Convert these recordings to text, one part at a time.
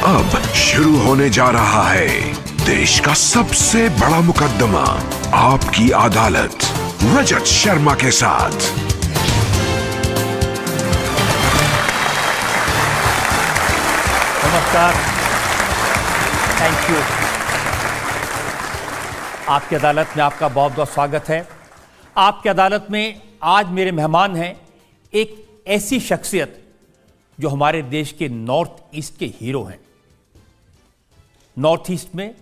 अब शुरू होने जा रहा है देश का सबसे बड़ा मुकदमा, आपकी अदालत, रजत शर्मा के साथ। नमस्कार, थैंक यू। आपकी अदालत में आपका बहुत बहुत स्वागत है। आपकी अदालत में आज मेरे मेहमान हैं एक ऐसी शख्सियत जो हमारे देश के नॉर्थ ईस्ट के हीरो हैं। नॉर्थ ईस्ट में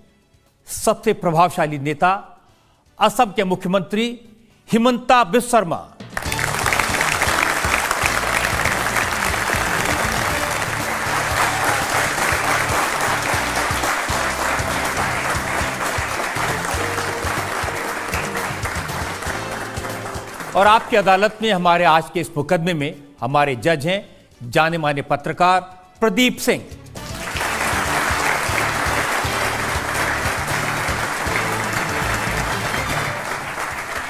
सबसे प्रभावशाली नेता, असम के मुख्यमंत्री हिमंता बिस्वा शर्मा। और आपकी अदालत में हमारे आज के इस मुकदमे में हमारे जज हैं जाने माने पत्रकार प्रदीप सिंह।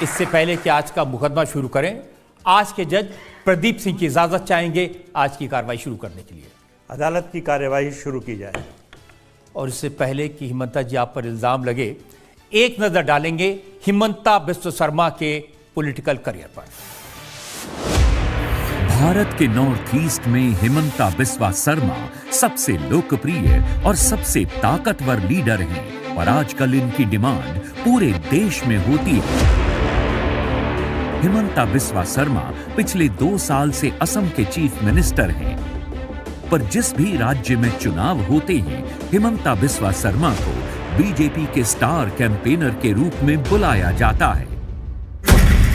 इससे पहले कि आज का मुकदमा शुरू करें, आज के जज प्रदीप सिंह की इजाजत चाहेंगे आज की कार्रवाई शुरू करने के लिए। अदालत की कार्यवाही शुरू की जाए। और इससे पहले कि हिमंता जी आप पर इल्जाम लगे, एक नजर डालेंगे हिमंता बिस्वा शर्मा के पॉलिटिकल करियर पर। भारत के नॉर्थ ईस्ट में हिमंता बिस्वा शर्मा सबसे लोकप्रिय और सबसे ताकतवर लीडर हैं और आजकल इनकी डिमांड पूरे देश में होती है। हिमंता बिस्वा शर्मा पिछले 2 साल से असम के चीफ मिनिस्टर हैं, पर जिस भी राज्य में चुनाव होते हैं, हिमंता बिस्वा शर्मा को बीजेपी के स्टार कैंपेनर के रूप में बुलाया जाता है।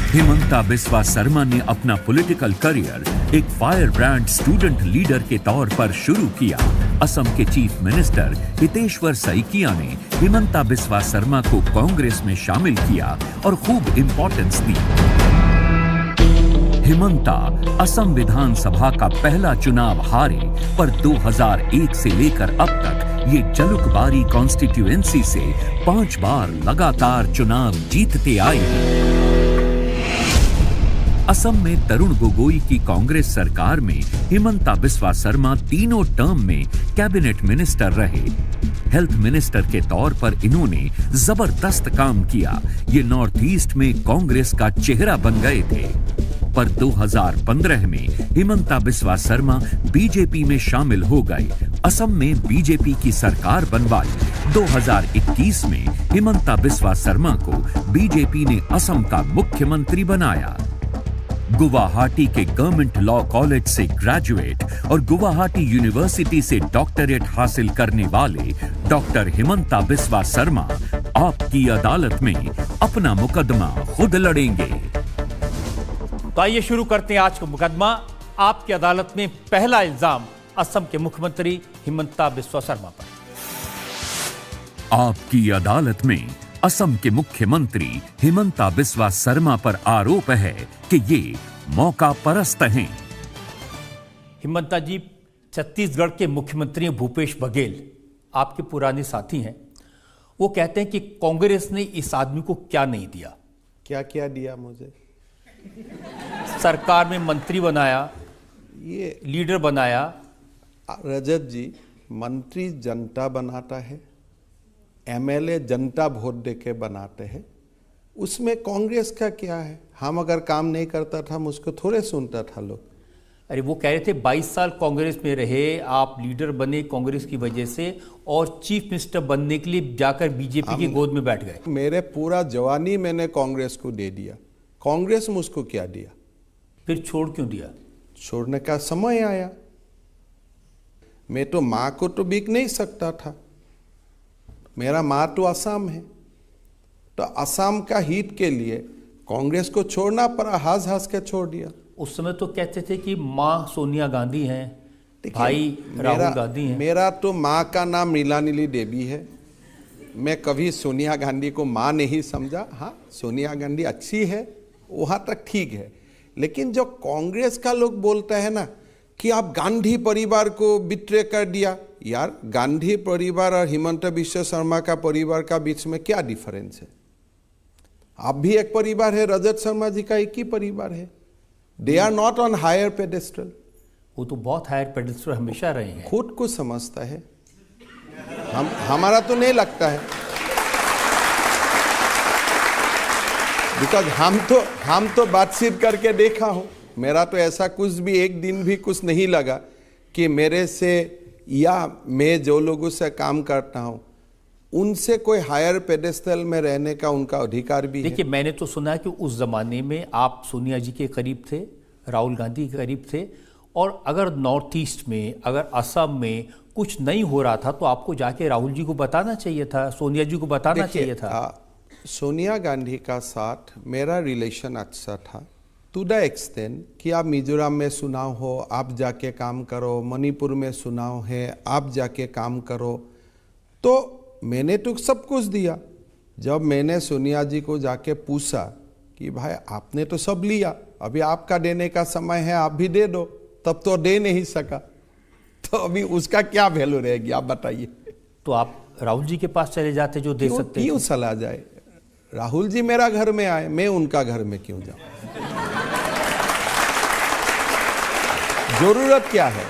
हिमंता बिस्वा शर्मा ने अपना पॉलिटिकल करियर एक फायर ब्रांड स्टूडेंट लीडर के तौर पर शुरू किया। असम के चीफ मिनिस्टर हितेश्वर सैकिया ने हिमंता बिस्वा शर्मा को कांग्रेस में शामिल किया और खूब इंपॉर्टेंस दी। हिमंता असम विधानसभा का पहला चुनाव हारे, पर 2001 से लेकर अब तक ये जलुकबारी कॉन्स्टिट्यूएंसी से 5 बार लगातार चुनाव जीतते आए हैं। असम में तरुण गोगोई की कांग्रेस सरकार में हिमंता बिस्वा शर्मा तीनों टर्म में कैबिनेट मिनिस्टर रहे। हेल्थ मिनिस्टर के तौर पर इन्होंने जबरदस्त काम किया। ये नॉर्थ ईस्ट में कांग्रेस का चेहरा बन गए थे। पर 2015 में हिमंता बिस्वा शर्मा बीजेपी में शामिल हो गए। असम में बीजेपी की सरकार बनवाई। 2021 में हिमंता बिस्वा शर्मा को बीजेपी ने असम का मुख्यमंत्री बनाया। गुवाहाटी के गवर्नमेंट लॉ कॉलेज से ग्रेजुएट और गुवाहाटी यूनिवर्सिटी से डॉक्टरेट हासिल करने वाले डॉक्टर हिमंता बिस्वा शर्मा आपकी अदालत में अपना मुकदमा खुद लड़ेंगे। तो आइए शुरू करते हैं आज का मुकदमा। आपकी अदालत में पहला इल्जाम असम के मुख्यमंत्री हिमंता बिस्वा शर्मा पर। आपकी अदालत में असम के मुख्यमंत्री हिमंता बिस्वा शर्मा पर आरोप है कि ये मौका परस्त हैं। हिमंता जी, छत्तीसगढ़ के मुख्यमंत्री भूपेश बघेल आपके पुराने साथी हैं। वो कहते हैं कि कांग्रेस ने इस आदमी को क्या नहीं दिया। क्या क्या दिया मुझे? सरकार में मंत्री बनाया, ये लीडर बनाया। रजत जी, मंत्री जनता बनाता है, एमएलए जनता वोट देके बनाते हैं। उसमें कांग्रेस का क्या है? हम अगर काम नहीं करता था मुझको थोड़े सुनता था लोग। अरे वो कह रहे थे 22 साल कांग्रेस में रहे, आप लीडर बने कांग्रेस की वजह से और चीफ मिनिस्टर बनने के लिए जाकर बीजेपी की गोद में बैठ गए। मेरे पूरा जवानी मैंने कांग्रेस को दे दिया। कांग्रेस मुझको क्या दिया? फिर छोड़ क्यों दिया? छोड़ने का समय आया। मैं तो माँ को तो बिक नहीं सकता था। मेरा माँ तो असम है, तो असम का हित के लिए कांग्रेस को छोड़ना पड़ा। हंस हंस के छोड़ दिया। उस समय तो कहते थे कि माँ सोनिया गांधी हैं, भाई राहुल गांधी हैं। मेरा तो माँ का नाम नीलानीली देवी है। मैं कभी सोनिया गांधी को माँ नहीं समझा। हाँ, सोनिया गांधी अच्छी है, वहाँ तक ठीक है। लेकिन जो कांग्रेस का लोग बोलते हैं ना कि आप गांधी परिवार को बिट्रे कर दिया, यार गांधी परिवार और हिमंता बिस्वा शर्मा का परिवार का बीच में क्या डिफरेंस है? आप भी एक परिवार है, रजत शर्मा जी का एक ही परिवार है। They are not on higher pedestal. वो तो बहुत हायर पेडेस्टल हमेशा रहे हैं। खुद को समझता है। हमारा तो नहीं लगता है, बिकॉज हम तो बातचीत करके देखा हूं, मेरा तो ऐसा कुछ भी एक दिन भी कुछ नहीं लगा कि मेरे से या मैं जो लोगों से काम करता हूं उनसे कोई हायर पेडेस्टल में रहने का उनका अधिकार भी है। देखिए, मैंने तो सुना है कि उस जमाने में आप सोनिया जी के करीब थे, राहुल गांधी के करीब थे, और अगर नॉर्थ ईस्ट में, अगर असम में कुछ नहीं हो रहा था तो आपको जाके राहुल जी को बताना चाहिए था, सोनिया जी को बताना चाहिए था। सोनिया गांधी का साथ मेरा रिलेशन अच्छा था, टू द एक्सटेंट कि आप मिजोरम में चुनाव हो, आप जाके काम करो, मणिपुर में चुनाव है, आप जाके काम करो, तो मैंने तो सब कुछ दिया। जब मैंने सोनिया जी को जाके पूछा कि भाई आपने तो सब लिया, अभी आपका देने का समय है, आप भी दे दो, तब तो दे नहीं सका, तो अभी उसका क्या वैल्यू रहेगी, आप बताइए। तो आप राहुल जी के पास चले जाते जो दे सकते। क्यों चला जाए? राहुल जी मेरा घर में आए, मैं उनका घर में क्यों जाऊं? जरूरत क्या है?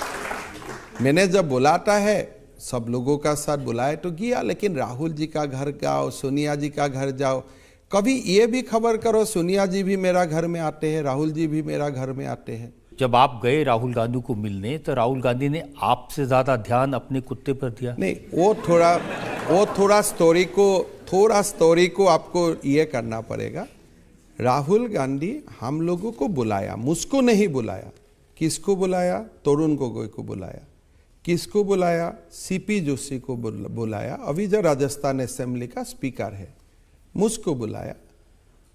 मैंने जब बुलाता है सब लोगों का साथ बुलाए तो किया, लेकिन राहुल जी का घर जाओ, सोनिया जी का घर जाओ, कभी ये भी खबर करो सोनिया जी भी मेरा घर में आते हैं, राहुल जी भी मेरा घर में आते हैं। जब आप गए राहुल गांधी को मिलने तो राहुल गांधी ने आपसे ज्यादा ध्यान अपने कुत्ते पर दिया? नहीं, वो थोड़ा स्टोरी को आपको ये करना पड़ेगा। राहुल गांधी हम लोगों को बुलाया, मुझको नहीं बुलाया। किसको बुलाया? तरुण गोगोई को बुलाया। किसको बुलाया? सीपी जोशी को बुलाया, अभी जो राजस्थान असेंबली का स्पीकर है, मुझको बुलाया,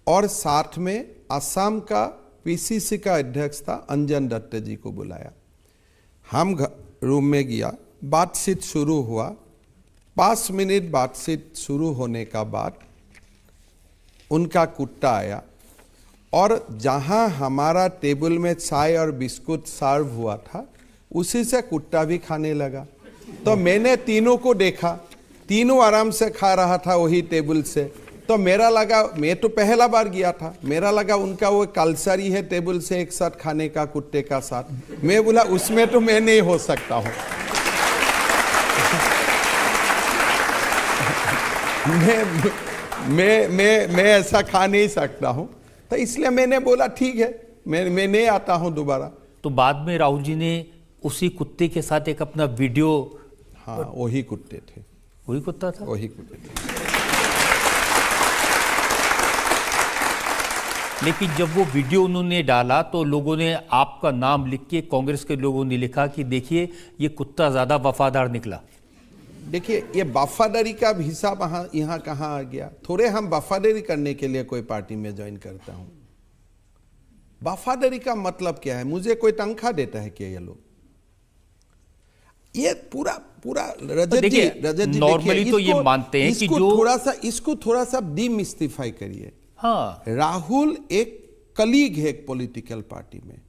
और साथ में असम का पीसीसी का अध्यक्ष था अंजन दत्त जी को बुलाया। हम रूम में गया, बातचीत शुरू हुआ। 5 मिनट बातचीत शुरू होने का बाद उनका कुत्ता आया, और जहां हमारा टेबल में चाय और बिस्कुट सर्व हुआ था उसी से कुत्ता भी खाने लगा। तो मैंने तीनों को देखा, तीनों आराम से खा रहा था वही टेबल से, तो मेरा लगा, मैं तो पहला बार गया था, मेरा लगा उनका वो कल्चर ही है टेबल से एक साथ खाने का कुत्ते का साथ। मैं बोला उसमें तो मैं नहीं हो सकता हूं। मैं ऐसा खा नहीं सकता हूं, तो इसलिए मैंने बोला ठीक है, मैं नहीं आता हूं दोबारा। तो बाद में राहुल जी ने उसी कुत्ते के साथ एक अपना वीडियो, हाँ वही कुत्ते थे, वही कुत्ता था, वही कुत्ते थे। लेकिन जब वो वीडियो उन्होंने डाला तो लोगों ने आपका नाम लिख के, कांग्रेस के लोगों ने लिखा कि देखिए ये कुत्ता ज्यादा वफादार निकला। देखिए, ये वफादारी का हिसाब यहाँ कहाँ आ गया? थोड़े हम वफादारी करने के लिए कोई पार्टी में ज्वाइन करता हूँ। वफादारी का मतलब क्या है? मुझे कोई तनख्वाह देता है क्या ये लोग? ये पूरा रजत जी नॉर्मली तो ये मानते हैं कि जो इसको थोड़ा सा डिमिस्टिफाई करिए। हाँ, राहुल एक कलीग है एक पॉलिटिकल पार्टी में,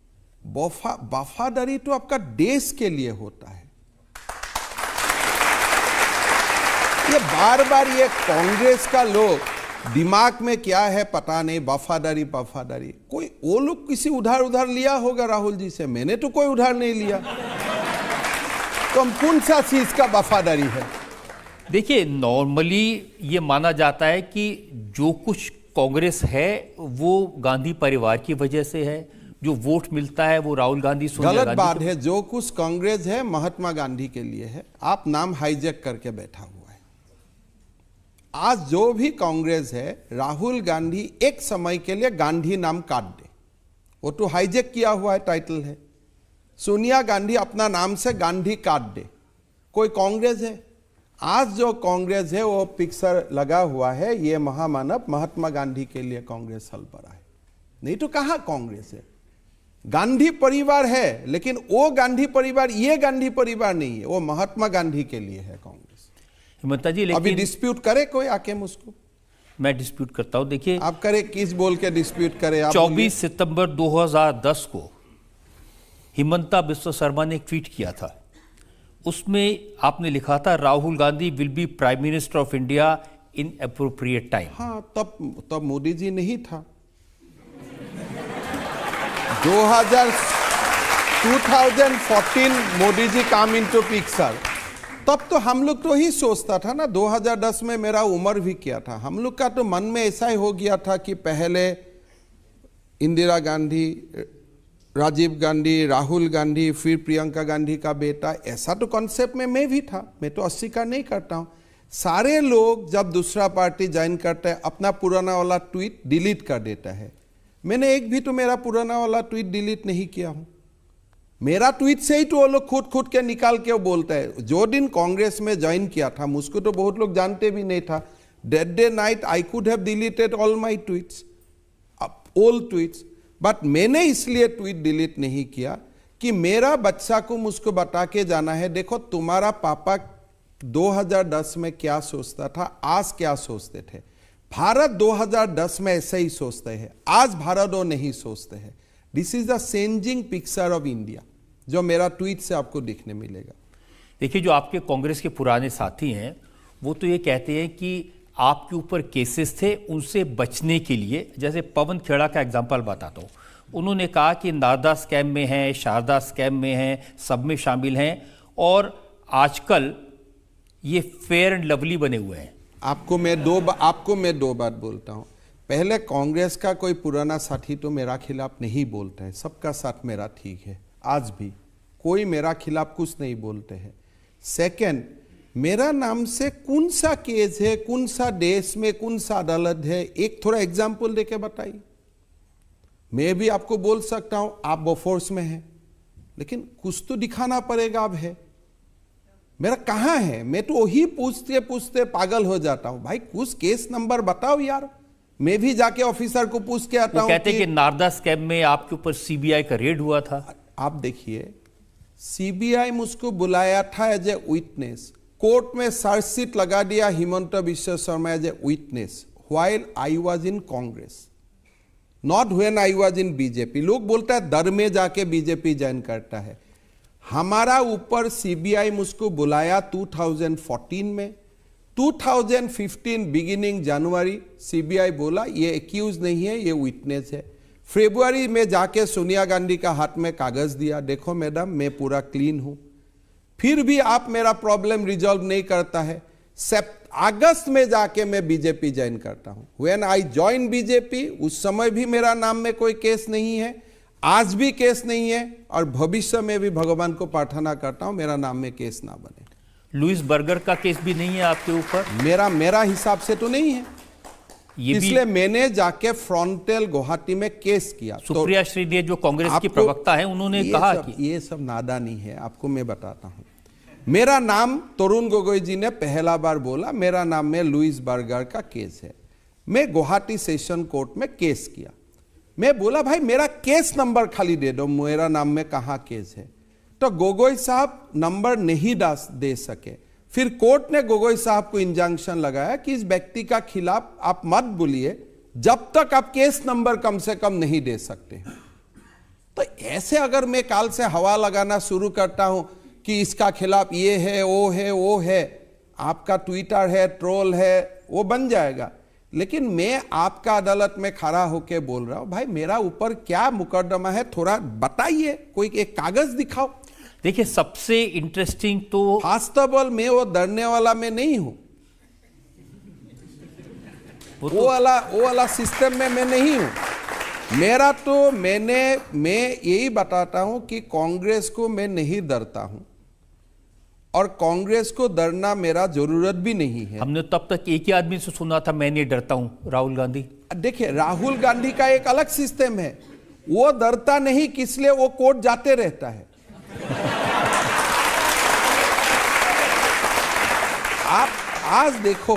वफादारी तो आपका देश के लिए होता है। ये बार बार ये कांग्रेस का लोग दिमाग में क्या है पता नहीं, वफादारी कोई वो लोग किसी उधार लिया होगा राहुल जी से, मैंने तो कोई उधार नहीं लिया, तो हम कौन सा चीज का वफादारी है? देखिए, नॉर्मली ये माना जाता है कि जो कुछ कांग्रेस है वो गांधी परिवार की वजह से है, जो वोट मिलता है वो राहुल गांधी, सोनिया गांधी। गलत बात है, जो कुछ कांग्रेस है महात्मा गांधी के लिए है। आप नाम हाईजैक करके बैठा हुआ है। आज जो भी कांग्रेस है, राहुल गांधी एक समय के लिए गांधी नाम काट दे, वो तो हाईजैक किया हुआ है, टाइटल है। सोनिया गांधी अपना नाम से गांधी काट दे, कोई कांग्रेस है? आज जो कांग्रेस है वो पिक्चर लगा हुआ है, ये महामानव महात्मा गांधी के लिए कांग्रेस हल पड़ा है, नहीं तो कहां कांग्रेस है? गांधी परिवार है, लेकिन वो गांधी परिवार ये गांधी परिवार नहीं है, वो महात्मा गांधी के लिए है कांग्रेस। हिमंता जी, लेकिन अभी डिस्प्यूट करे कोई आके मुझको? मैं डिस्प्यूट करता हूं। देखिए, आप करे, किस बोल के डिस्प्यूट करे? 24 सितंबर 2010 को हिमंता बिस्वा शर्मा ने एक ट्वीट किया था, उसमें आपने लिखा था Rahul Gandhi will be prime minister of India in appropriate time. हाँ, तब मोदी जी नहीं था। 2014 Modi ji come into picture, तब तो हम लोग तो ही सोचता था ना, 2010 में मेरा उम्र भी क्या था, हम लोग का तो मन में ऐसा ही हो गया था कि पहले इंदिरा गांधी, राजीव गांधी, राहुल गांधी, फिर प्रियंका गांधी का बेटा, ऐसा तो कॉन्सेप्ट में मैं भी था। मैं तो अस्वीकार नहीं करता हूँ। सारे लोग जब दूसरा पार्टी ज्वाइन करते हैं अपना पुराना वाला ट्वीट डिलीट कर देता है। मैंने एक भी तो मेरा पुराना वाला ट्वीट डिलीट नहीं किया हूँ। मेरा ट्वीट से ही तो वो लोग खुद के निकाल के वो बोलता है। जो दिन कांग्रेस में ज्वाइन किया था, मुझको तो बहुत लोग जानते भी नहीं था। That day night I could have deleted all my tweets, old tweets, but मैंने इसलिए ट्वीट डिलीट नहीं किया कि मेरा बच्चा को मुझको बता के जाना है, देखो तुम्हारा पापा 2010 में क्या सोचता था, आज क्या सोचते थे। भारत 2010 में ऐसे ही सोचते हैं, आज भारत वो नहीं सोचते हैं। This is the changing picture of India, जो मेरा ट्वीट से आपको दिखने मिलेगा। देखिए, जो आपके कांग्रेस के पुराने साथी हैं वो तो ये कहते हैं कि आपके ऊपर केसेस थे, उनसे बचने के लिए, जैसे पवन खेड़ा का एग्जांपल बताता हूँ, उन्होंने कहा कि नारदा स्कैम में हैं, शारदा स्कैम में हैं, सब में शामिल हैं और आजकल ये फेयर एंड लवली बने हुए हैं। आपको मैं दो बात बोलता हूँ। पहले कांग्रेस का कोई पुराना साथी तो मेरा खिलाफ नहीं बोलता है, सबका साथ मेरा ठीक है, आज भी कोई मेरा खिलाफ कुछ नहीं बोलते हैं। सेकंड, मेरा नाम से कौन सा केस है, कौन सा देश में कौन सा अदालत है, एक थोड़ा एग्जाम्पल देके बताइए। मैं भी आपको बोल सकता हूं आप बोफोर्स में हैं, लेकिन कुछ तो दिखाना पड़ेगा। अब है मेरा कहां है, मैं तो वही पूछते पूछते पागल हो जाता हूं। भाई कुछ केस नंबर बताओ यार, मैं भी जाके ऑफिसर को पूछ के आता हूं। कहते कि नारदा स्कैम में आपके ऊपर सीबीआई का रेड हुआ था। आप देखिए, सीबीआई मुझको बुलाया था एज ए विटनेस, कोर्ट में चार्जशीट लगा दिया Himanta Biswa Sarma as a witness while I was in Congress, not when I was in BJP. लोग बोलता है डर में जाके बीजेपी ज्वाइन करता है। हमारा ऊपर सीबीआई मुझको बुलाया 2014 में, 2015 बिगिनिंग जनवरी सीबीआई बोला ये एक्यूज नहीं है, ये विटनेस है। फरवरी में जाके सोनिया गांधी का हाथ में कागज दिया, देखो मैडम मैं पूरा क्लीन हूं। फिर भी आप मेरा प्रॉब्लम रिजॉल्व नहीं करता है। अगस्त में जाके मैं बीजेपी ज्वाइन करता हूं। व्हेन आई ज्वाइन बीजेपी, उस समय भी मेरा नाम में कोई केस नहीं है, आज भी केस नहीं है और भविष्य में भी भगवान को प्रार्थना करता हूं मेरा नाम में केस ना बने। लुइस बर्गर का केस भी नहीं है आपके ऊपर? मेरा हिसाब से तो नहीं है, इसलिए मैंने जाके फ्रंटल गुवाहाटी में केस किया। सुप्रिया श्रीदेव जो कांग्रेस की प्रवक्ता है, उन्होंने कहा कि ये सब नादानी है। आपको मैं बताता हूं, मेरा नाम तरुण गोगोई जी ने पहला बार बोला, मेरा नाम में लुइस बर्गर का केस है। मैं गुवाहाटी सेशन कोर्ट में केस किया। मैं बोला भाई मेरा केस नंबर खाली दे दो, मेरा नाम में कहां केस है। तो गोगोई साहब नंबर नहीं दे सके। फिर कोर्ट ने गोगोई साहब को इंजंक्शन लगाया कि इस व्यक्ति का खिलाफ आप मत बोलिए जब तक आप केस नंबर कम से कम नहीं दे सकते। तो ऐसे अगर मैं काल से हवा लगाना शुरू करता हूं कि इसका खिलाफ ये है वो है, आपका ट्विटर है, ट्रोल है, वो बन जाएगा। लेकिन मैं आपका अदालत में खड़ा होकर बोल रहा हूं, भाई मेरा ऊपर क्या मुकदमा है, थोड़ा बताइए, कोई एक कागज दिखाओ। देखिए, सबसे इंटरेस्टिंग तो फास्टेबल मैं वो डरने वाला मैं नहीं हूं, वो वाला सिस्टम में मैं नहीं हूं। मेरा तो मैं यही बताता हूं कि कांग्रेस को मैं नहीं डरता हूं और कांग्रेस को डरना मेरा जरूरत भी नहीं है। हमने तब तक एक ही आदमी से सुना था, मैं नहीं डरता हूं, राहुल गांधी। देखिए, राहुल गांधी का एक अलग सिस्टम है, वो डरता नहीं, किस लिए वो कोर्ट जाते रहता है। आप आज देखो,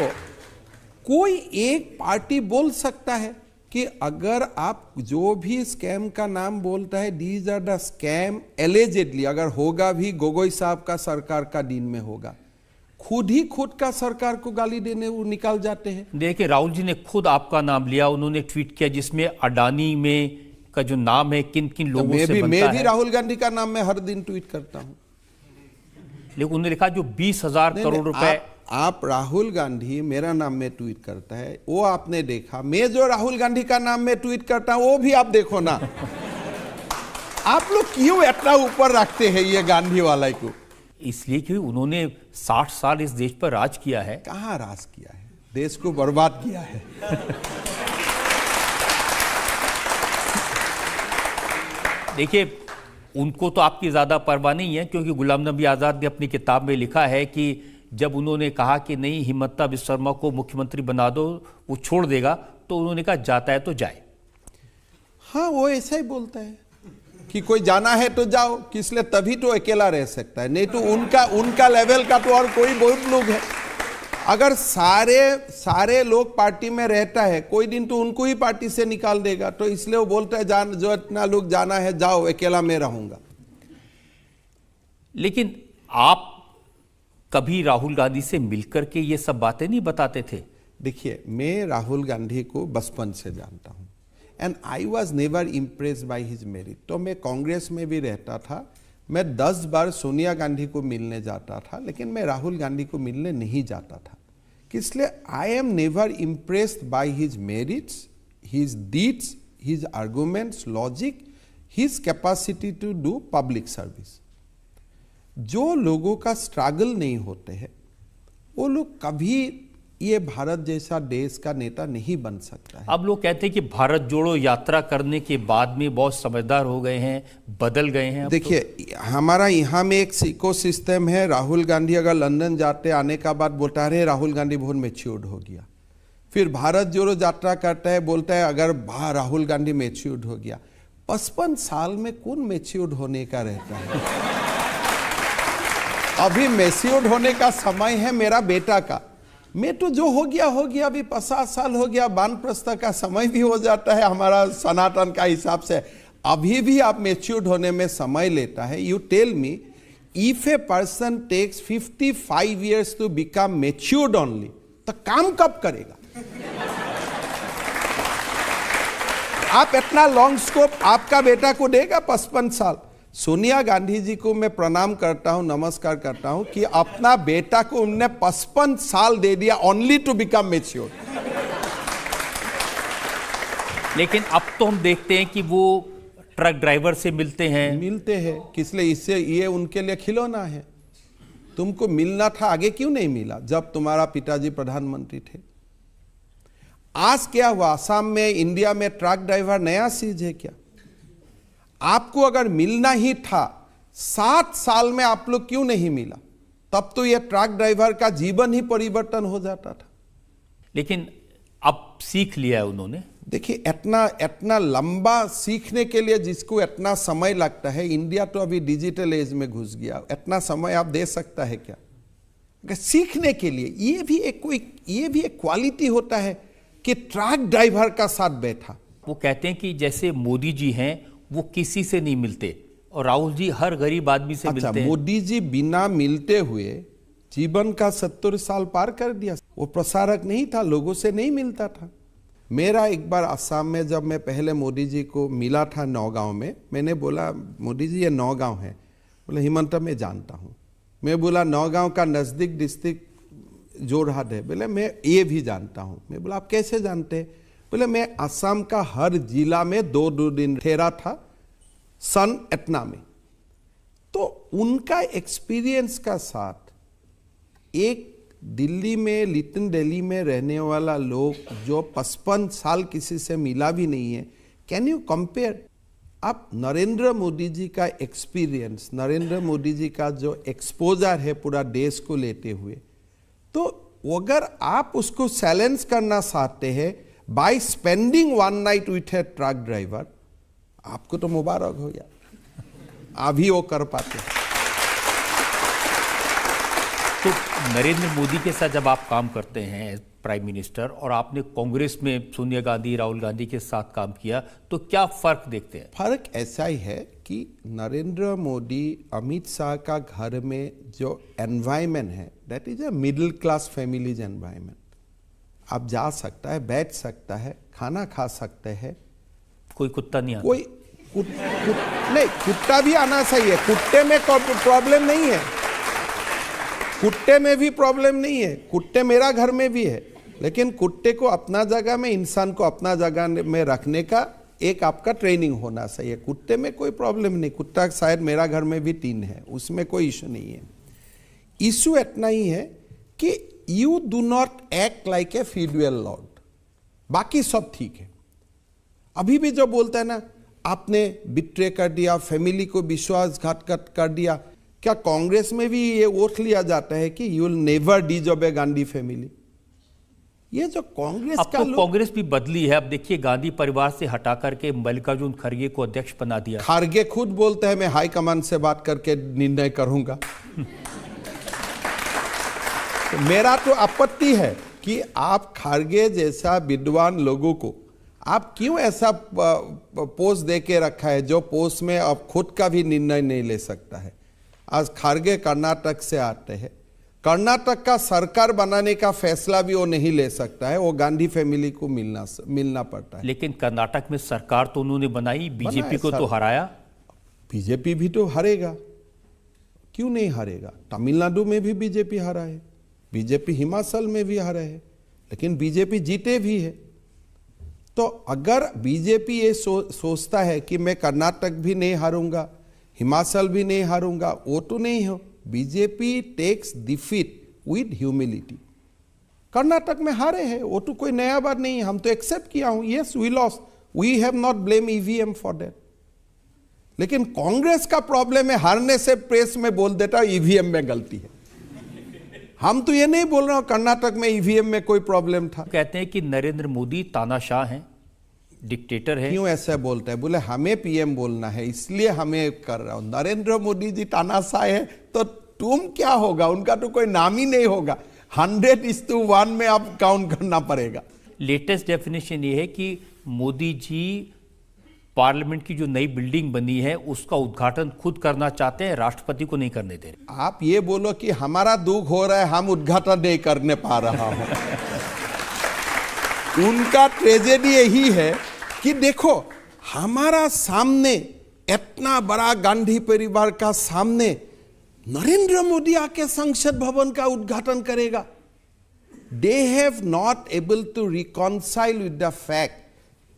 कोई एक पार्टी बोल सकता है कि अगर आप जो भी स्कैम का नाम बोलता है, these are the scam allegedly, अगर होगा भी गोगोई साहब का सरकार का दिन में होगा, खुद का सरकार को गाली देने वो निकाल जाते हैं। देखिए, राहुल जी ने खुद आपका नाम लिया, उन्होंने ट्वीट किया जिसमें अडानी में का जो नाम है किन किन लोगों से बनता मैं भी राहुल गांधी का नाम मैं हर दिन ट्वीट करता हूं। लेकिन उन्होंने लिखा जो 20,000 करोड़ रुपए। आप राहुल गांधी मेरा नाम में ट्वीट करता है, वो आपने देखा। मैं जो राहुल गांधी का नाम में ट्वीट करता हूं वो भी आप देखो ना। आप लोग क्यों इतना ऊपर रखते हैं ये गांधी वाला को? इसलिए कि उन्होंने 60 साल इस देश पर राज किया है। कहाँ राज किया है, देश को बर्बाद किया है। देखिए, उनको तो आपकी ज़्यादा परवाह नहीं है, क्योंकि गुलाम नबी आज़ाद ने अपनी किताब में लिखा है कि जब उन्होंने कहा कि नहीं हिमंता बिस्वा शर्मा को मुख्यमंत्री बना दो, वो छोड़ देगा, तो उन्होंने कहा जाता है तो जाए। हाँ, वो ऐसा ही बोलता है कि कोई जाना है तो जाओ, किस लिए, तभी तो अकेला रह सकता है, नहीं तो उनका लेवल का तो और कोई बहुत लोग है। अगर सारे लोग पार्टी में रहता है, कोई दिन तो उनको ही पार्टी से निकाल देगा, तो इसलिए वो बोलता है जो इतना लोग जाना है जाओ, अकेला मैं रहूंगा। लेकिन आप कभी राहुल गांधी से मिलकर के ये सब बातें नहीं बताते थे? देखिए, मैं राहुल गांधी को बचपन से जानता हूं and I was never impressed by his merit. तो मैं कांग्रेस में भी रहता था, मैं 10 बार सोनिया गांधी को मिलने जाता था, लेकिन मैं राहुल गांधी को मिलने नहीं जाता था। इसलिए I am never impressed by his merits, his deeds, his arguments, logic, his capacity to do public service. जो लोगों का स्ट्रगल नहीं होते हैं, वो लोग कभी ये भारत जैसा देश का नेता नहीं बन सकता है। अब लोग कहते हैं कि भारत जोड़ो यात्रा करने के बाद में बहुत समझदार हो गए हैं, बदल गए हैं। देखिए, हमारा यहाँ में एक इको सिस्टम है। राहुल गांधी अगर लंदन जाते, आने का बाद बोलता है राहुल गांधी बहुत मैच्योर्ड हो गया। फिर भारत जोड़ो यात्रा करता है, बोलता है अगर राहुल गांधी मैच्योर्ड हो गया। 55 साल में कौन मैच्योर्ड होने का रहता है? अभी मैच्योर्ड होने का समय है मेरा बेटा का। मैं तो जो हो गया, अभी 50 साल हो गया, वानप्रस्थ का समय भी हो जाता है हमारा सनातन का हिसाब से। अभी भी आप मैच्योर्ड होने में समय लेता है। You tell me, if a person takes 55 years to become matured only, तो काम कब करेगा? आप इतना लॉन्ग स्कोप आपका बेटा को देगा 55 साल? सोनिया गांधी जी को मैं प्रणाम करता हूं, नमस्कार करता हूं कि अपना बेटा को उन्होंने 55 साल दे दिया ओनली टू बिकम मैच्योर। लेकिन अब तो हम देखते हैं कि वो ट्रक ड्राइवर से मिलते हैं। किस लिए? इससे ये उनके लिए खिलौना है। तुमको मिलना था, आगे क्यों नहीं मिला जब तुम्हारा पिताजी प्रधानमंत्री थे? आज क्या हुआ? आसाम में, इंडिया में ट्रक ड्राइवर नया चीज है क्या? आपको अगर मिलना ही था, 7 साल में आप लोग क्यों नहीं मिला? तब तो यह ट्रक ड्राइवर का जीवन ही परिवर्तन हो जाता था। लेकिन अब सीख लिया है उन्होंने। देखिए, इतना लंबा सीखने के लिए जिसको इतना समय लगता है, इंडिया तो अभी डिजिटल एज में घुस गया, इतना समय आप दे सकता है क्या? अगर सीखने के लिए ये भी एक क्वालिटी होता है कि ट्रक ड्राइवर का साथ बैठा। वो कहते हैं कि जैसे मोदी जी हैं, वो किसी से नहीं मिलते, और राहुल जी हर गरीब आदमी से मिलते हैं। मोदी जी बिना मिलते हुए जीवन का 70 साल पार कर दिया। वो प्रसारक नहीं था, लोगों से नहीं मिलता था। मेरा एक बार असम में जब मैं पहले मोदी जी को मिला था नौगांव में, मैंने बोला मोदी जी ये नौगांव है। बोले हिमंता मैं जानता हूँ। मैं बोला नौगांव का नज़दीक डिस्ट्रिक्ट जोरहाट है। बोले मैं ये भी जानता हूँ। मैं बोला आप कैसे जानते हैं? बोले मैं असम का हर जिला में 2 दिन ठहरा था सन इतना में। तो उनका एक्सपीरियंस का साथ एक दिल्ली में, लिटिल दिल्ली में रहने वाला लोग जो 55 साल किसी से मिला भी नहीं है, कैन यू कंपेयर? आप नरेंद्र मोदी जी का एक्सपीरियंस, नरेंद्र मोदी जी का जो एक्सपोजर है पूरा देश को लेते हुए, तो अगर आप उसको चैलेंज करना चाहते हैं by spending 1 night with A truck driver, आपको तो मुबारक हो गया, अभी वो कर पाते। तो नरेंद्र मोदी के साथ जब आप काम करते हैं प्राइम मिनिस्टर, और आपने कांग्रेस में सोनिया गांधी, राहुल गांधी के साथ काम किया, तो क्या फर्क देखते हैं? फर्क ऐसा ही है कि नरेंद्र मोदी, अमित शाह का घर में जो एनवायरमेंट है, that is a middle class families environment. आप जा सकता है, बैठ सकता है, खाना खा सकते हैं, कोई कुत्ता नहीं आता। कोई नहीं, कुत्ता भी आना सही है, कुत्ते में प्रॉब्लम नहीं है, कुत्ते में भी प्रॉब्लम नहीं है, कुत्ते मेरा घर में भी है, लेकिन कुत्ते को अपना जगह में, इंसान को अपना जगह में रखने का एक आपका ट्रेनिंग होना चाहिए। कुत्ते में कोई प्रॉब्लम नहीं, कुत्ता शायद मेरा घर में भी 3 है, उसमें कोई इशू नहीं है। इशू इतना ही है कि you do not act like a feudal Lord, बाकी सब ठीक है। अभी भी जो बोलता है ना, आपने बिट्रे कर दिया, फैमिली को विश्वासघात कर दिया, क्या कांग्रेस में भी ये ओथ लिया जाता है कि you will never disobey Gandhi family? ये जो कांग्रेस अब का तो कांग्रेस भी बदली है। अब देखिए, गांधी परिवार से हटा करके मल्लिकार्जुन खड़गे को अध्यक्ष बना दिया। खड़गे खुद बोलते हैं मैं हाईकमान से बात करके निर्णय करूंगा। तो मेरा तो आपत्ति है कि आप खड़गे जैसा विद्वान लोगों को आप क्यों ऐसा पोस्ट दे के रखा है जो पोस्ट में अब खुद का भी निर्णय नहीं ले सकता है। आज खड़गे कर्नाटक से आते हैं, कर्नाटक का सरकार बनाने का फैसला भी वो नहीं ले सकता है, वो गांधी फैमिली को मिलना पड़ता है। लेकिन कर्नाटक में सरकार तो उन्होंने बनाई, बीजेपी को तो हराया। बीजेपी भी तो हारेगा, क्यों नहीं हारेगा? तमिलनाडु में भी बीजेपी हारा है, बीजेपी हिमाचल में भी हारा है, लेकिन बीजेपी जीते भी है। तो अगर बीजेपी ये सोचता है कि मैं कर्नाटक भी नहीं हारूंगा, हिमाचल भी नहीं हारूंगा, वो तो नहीं हो। BJP takes defeat with humility. Karnataka में हारे हैं, वो तो कोई नया बात नहीं है, हम तो एक्सेप्ट किया हूं। Yes we lost, we have not blame EVM for that. लेकिन कांग्रेस का प्रॉब्लम है, हारने से प्रेस में बोल देता ईवीएम में गलती है। हम तो ये नहीं बोल रहे हो कर्नाटक में ईवीएम में कोई प्रॉब्लम था। कहते हैं कि नरेंद्र मोदी तानाशाह हैं, डिक्टेटर है। क्यों ऐसा बोलता है? बोले हमें पीएम बोलना है इसलिए हमें कर रहा हूं। नरेंद्र मोदी जी तानाशाह है तो तुम क्या होगा? उनका तो कोई नाम ही नहीं होगा। 100:1 में आप काउंट करना पड़ेगा। लेटेस्ट डेफिनेशन ये है कि मोदी जी पार्लियामेंट की जो नई बिल्डिंग बनी है उसका उद्घाटन खुद करना चाहते हैं, राष्ट्रपति को नहीं करने दे रहे। आप ये बोलो कि हमारा दुख हो रहा है, हम उद्घाटन नहीं करने पा रहा हूं। उनका ट्रेजेडी यही है कि देखो हमारा सामने इतना बड़ा गांधी परिवार का सामने नरेंद्र मोदी आके संसद भवन का उद्घाटन करेगा। They have not able to reconcile with the fact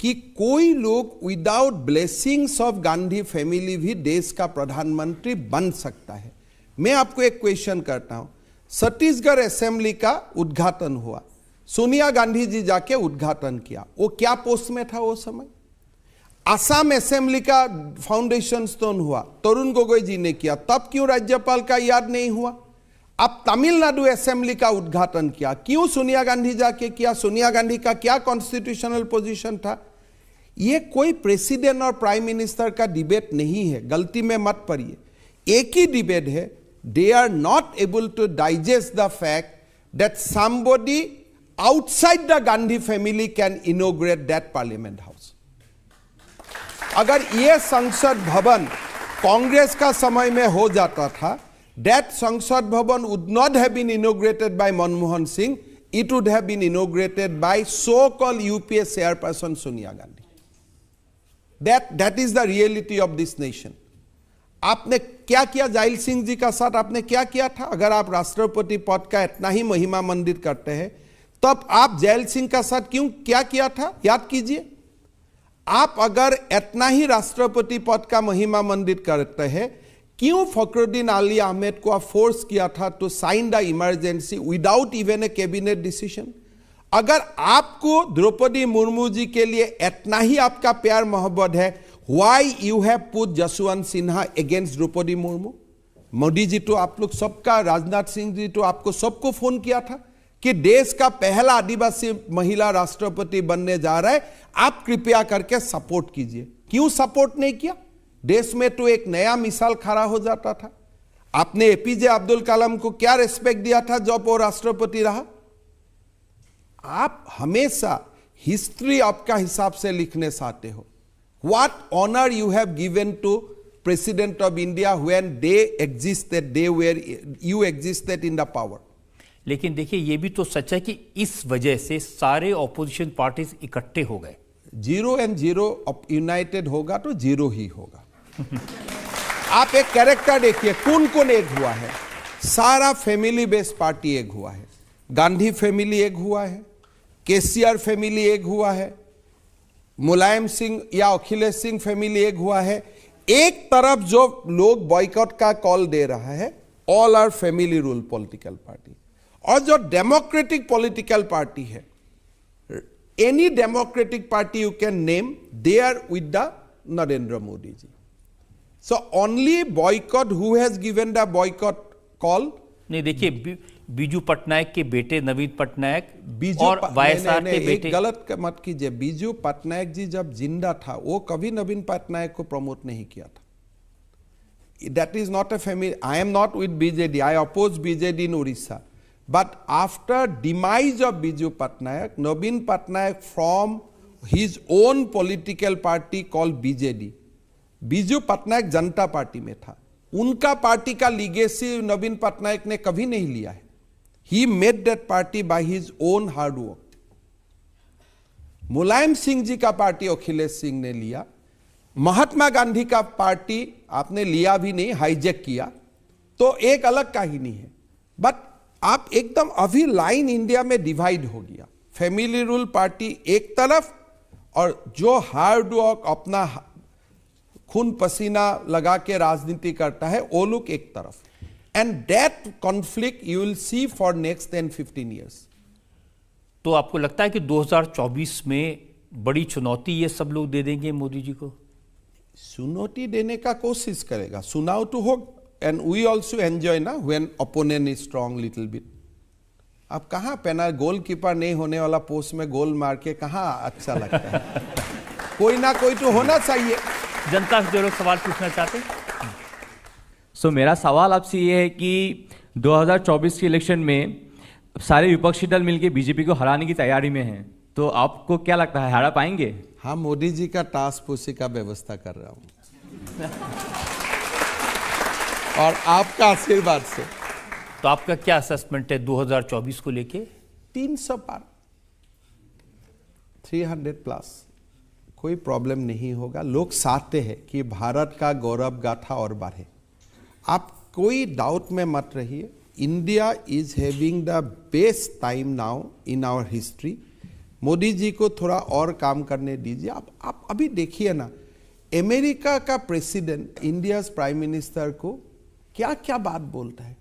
कि कोई लोग without blessings of Gandhi family भी देश का प्रधानमंत्री बन सकता है। मैं आपको एक क्वेश्चन करता हूं। छत्तीसगढ़ असेंबली का उद्घाटन हुआ, सोनिया गांधी जी जाके उद्घाटन किया। वो क्या पोस्ट में था वो समय? असम असेंबली का फाउंडेशन स्टोन हुआ, तरुण गोगोई जी ने किया। तब क्यों राज्यपाल का याद नहीं हुआ? अब तमिलनाडु असेंबली का उद्घाटन किया, क्यों सोनिया गांधी जाके किया? सोनिया गांधी का क्या कॉन्स्टिट्यूशनल पोजीशन था? ये कोई प्रेसिडेंट और प्राइम मिनिस्टर का डिबेट नहीं है, गलती में मत पड़िए। एक ही डिबेट है, they are not able to digest the fact that somebody outside the Gandhi family can inaugurate that parliament house. अगर ये संसद भवन कांग्रेस का समय में हो जाता था, that संसद भवन would not have been inaugurated by Manmohan Singh, it would have been inaugurated by so-called UPA chairperson Sonia Gandhi. That is the reality of this nation. आपने क्या किया जाइल सिंह जी का साथ? आपने क्या किया था? अगर आप राष्ट्रपति पद का इतना ही महिमा मंडित करते हैं तब आप जैल सिंह का साथ क्यों क्या किया था? याद कीजिए। आप अगर इतना ही राष्ट्रपति पद का महिमा मंडित करते हैं, क्यों फखरुद्दीन अली अहमद को आप फोर्स किया था to sign the emergency without even a cabinet decision? अगर आपको द्रौपदी मुर्मू जी के लिए इतना ही आपका प्यार मोहब्बत है, why you have put Jaswant Sinha against Draupadi Murmu? Modi ji तो आप लोग सबका, राजनाथ सिंह जी तो आपको सबको फोन किया था कि देश का पहला आदिवासी महिला राष्ट्रपति बनने जा रहा है, आप कृपया करके सपोर्ट कीजिए। क्यों सपोर्ट नहीं किया? देश में तो एक नया मिसाल खड़ा हो जाता था। आपने एपीजे अब्दुल कलाम को क्या रिस्पेक्ट दिया था जब वो राष्ट्रपति रहा? आप हमेशा हिस्ट्री आपका हिसाब से लिखने चाहते हो। What honour you have given to president of India when they existed, they where you existed in the power. लेकिन देखिए ये भी तो सच है कि इस वजह से सारे ऑपोजिशन पार्टीज इकट्ठे हो गए। 0 and 0 यूनाइटेड होगा तो 0 ही होगा। आप एक कैरेक्टर देखिए, कौन कौन एक हुआ है? सारा फैमिली बेस्ड पार्टी एक हुआ है। गांधी फैमिली एक हुआ है, केसीआर फैमिली एक हुआ है, मुलायम सिंह या अखिलेश सिंह फैमिली एक हुआ है। एक तरफ जो लोग बॉयकॉट का कॉल दे रहा है, all are family rule political party. और जो डेमोक्रेटिक पॉलिटिकल पार्टी है, any democratic party you can name, they are with the Narendra Modi ji. So only boycott who has given the boycott call. नहीं, देखिए बीजू पटनायक के बेटे नवीन पटनायक बीजू और वाईएसआर के बेटे, गलत मत कीजिए। बीजू पटनायक जी जब जिंदा था वो कभी नवीन पटनायक को प्रमोट नहीं किया था। That is not a family. I am not with BJD. I oppose BJD in Orissa. But after demise of Biju Patnaik, Naveen Patnaik from his own political party called BJD. Biju Patnaik Janata party में था। उनका party का legacy नवीन पटनायक ने कभी नहीं लिया है। He made that party by his own hard work. Mulayam Singh ji का पार्टी अखिलेश सिंह ने लिया। महात्मा गांधी का पार्टी आपने लिया भी नहीं, हाईजैक किया, तो एक अलग कहानी है। बट आप एकदम अभी लाइन इंडिया में डिवाइड हो गया। फैमिली रूल पार्टी एक तरफ और जो हार्ड वर्क अपना खून पसीना लगा के राजनीति करता है वो लोग एक तरफ। And that conflict you will see for next 10-15 years. तो आपको लगता है कि 2024 में बड़ी चुनौती ये सब लोग दे देंगे मोदी जी को? चुनौती देने का कोशिश करेगा। सुनाओ तो हो, एंड वी ऑल्सो एंजॉय ना when opponent is strong little bit. अब कहाँ पेना गोलकीपर नहीं होने वाला पोस्ट में गोल मार के कहाँ अच्छा लगता है। कोई ना कोई तो होना चाहिए। जनता से जो लोग सवाल पूछना चाहते हैं। सो मेरा सवाल आपसे ये है कि 2024 के इलेक्शन में सारे विपक्षी दल मिलकर बीजेपी को हराने की तैयारी में हैं, तो आपको क्या लगता है हरा पाएंगे? हाँ, मोदी जी का टास्क फोर्स का व्यवस्था कर रहा हूं और आपका आशीर्वाद से। तो आपका क्या असेसमेंट है 2024 को लेके? 300 पार, 300 प्लस, कोई प्रॉब्लम नहीं होगा। लोग चाहते हैं कि भारत का गौरव गाथा और बढ़े। आप कोई डाउट में मत रहिए। India is having the best time now in our history. Modi ji को थोड़ा और काम करने दीजिए। आप अभी देखिए ना, अमेरिका का प्रेसिडेंट इंडिया प्राइम मिनिस्टर को क्या क्या बात बोलता है।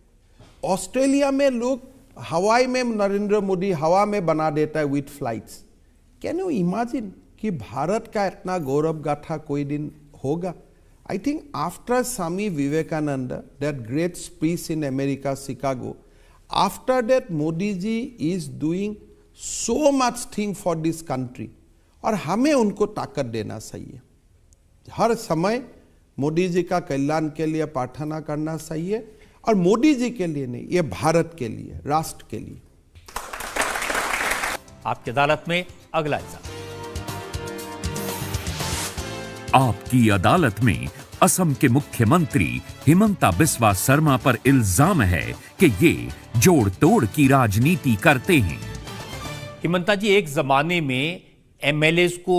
ऑस्ट्रेलिया में लोग हवाई में नरेंद्र मोदी हवा में बना देता है with flights. Can you imagine कि भारत का इतना गौरव गाथा कोई दिन होगा? I think after Swami Vivekananda that great speech in America Chicago, after that Modi ji is doing so much thing for this country और हमें उनको ताकत देना चाहिए। हर समय मोदी जी का कल्याण के लिए प्रार्थना करना चाहिए, और मोदी जी के लिए नहीं, ये भारत के लिए, राष्ट्र के लिए। आपकी अदालत में अगला हिस्सा। आपकी अदालत में असम के मुख्यमंत्री हिमंता बिस्वा शर्मा पर इल्जाम है कि ये जोड़ तोड़ की राजनीति करते हैं। हिमंता जी, एक जमाने में एमएलएस को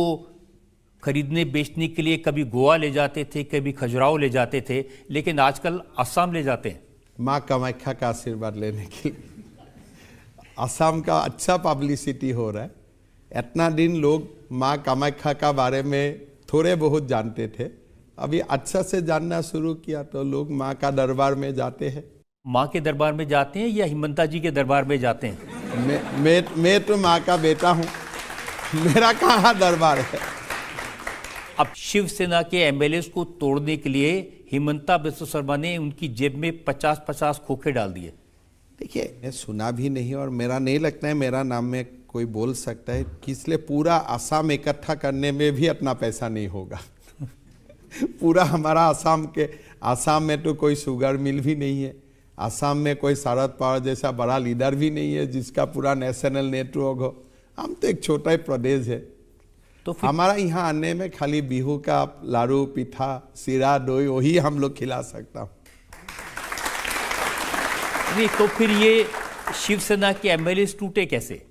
खरीदने बेचने के लिए कभी गोवा ले जाते थे, कभी खजुराहो ले जाते थे, लेकिन आजकल असम ले जाते हैं। माँ कामाख्या का आशीर्वाद लेने के लिए असम का अच्छा पब्लिसिटी हो रहा है। इतना दिन लोग माँ कामाख्या का बारे में थोड़े बहुत जानते थे, अभी अच्छा से जानना शुरू किया तो लोग माँ का दरबार में जाते हैं। माँ के दरबार में जाते हैं या हिमंता जी के दरबार में जाते हैं? मैं तो माँ का बेटा हूँ, मेरा कहाँ दरबार है। अब शिवसेना के एमएलएस को तोड़ने के लिए हिमंता बिस्वा शर्मा ने उनकी जेब में 50-50 खोखे डाल दिए। देखिए, मैं सुना भी नहीं और मेरा नहीं लगता है मेरा नाम में कोई बोल सकता है कि इसलिए पूरा आसाम इकट्ठा करने में भी इतना पैसा नहीं होगा। पूरा हमारा आसाम में तो कोई शुगर मिल भी नहीं है। आसाम में कोई शरद पवार जैसा बड़ा लीडर भी नहीं है जिसका पूरा नेशनल नेटवर्क हो। हम तो एक छोटा ही प्रदेश है। तो हमारा यहाँ आने में खाली बिहू का लाड़ू, पिठा, सीरा, दही वही हम लोग खिला सकता हूँ। नहीं, तो फिर ये शिवसेना के एमएलए टूटे कैसे?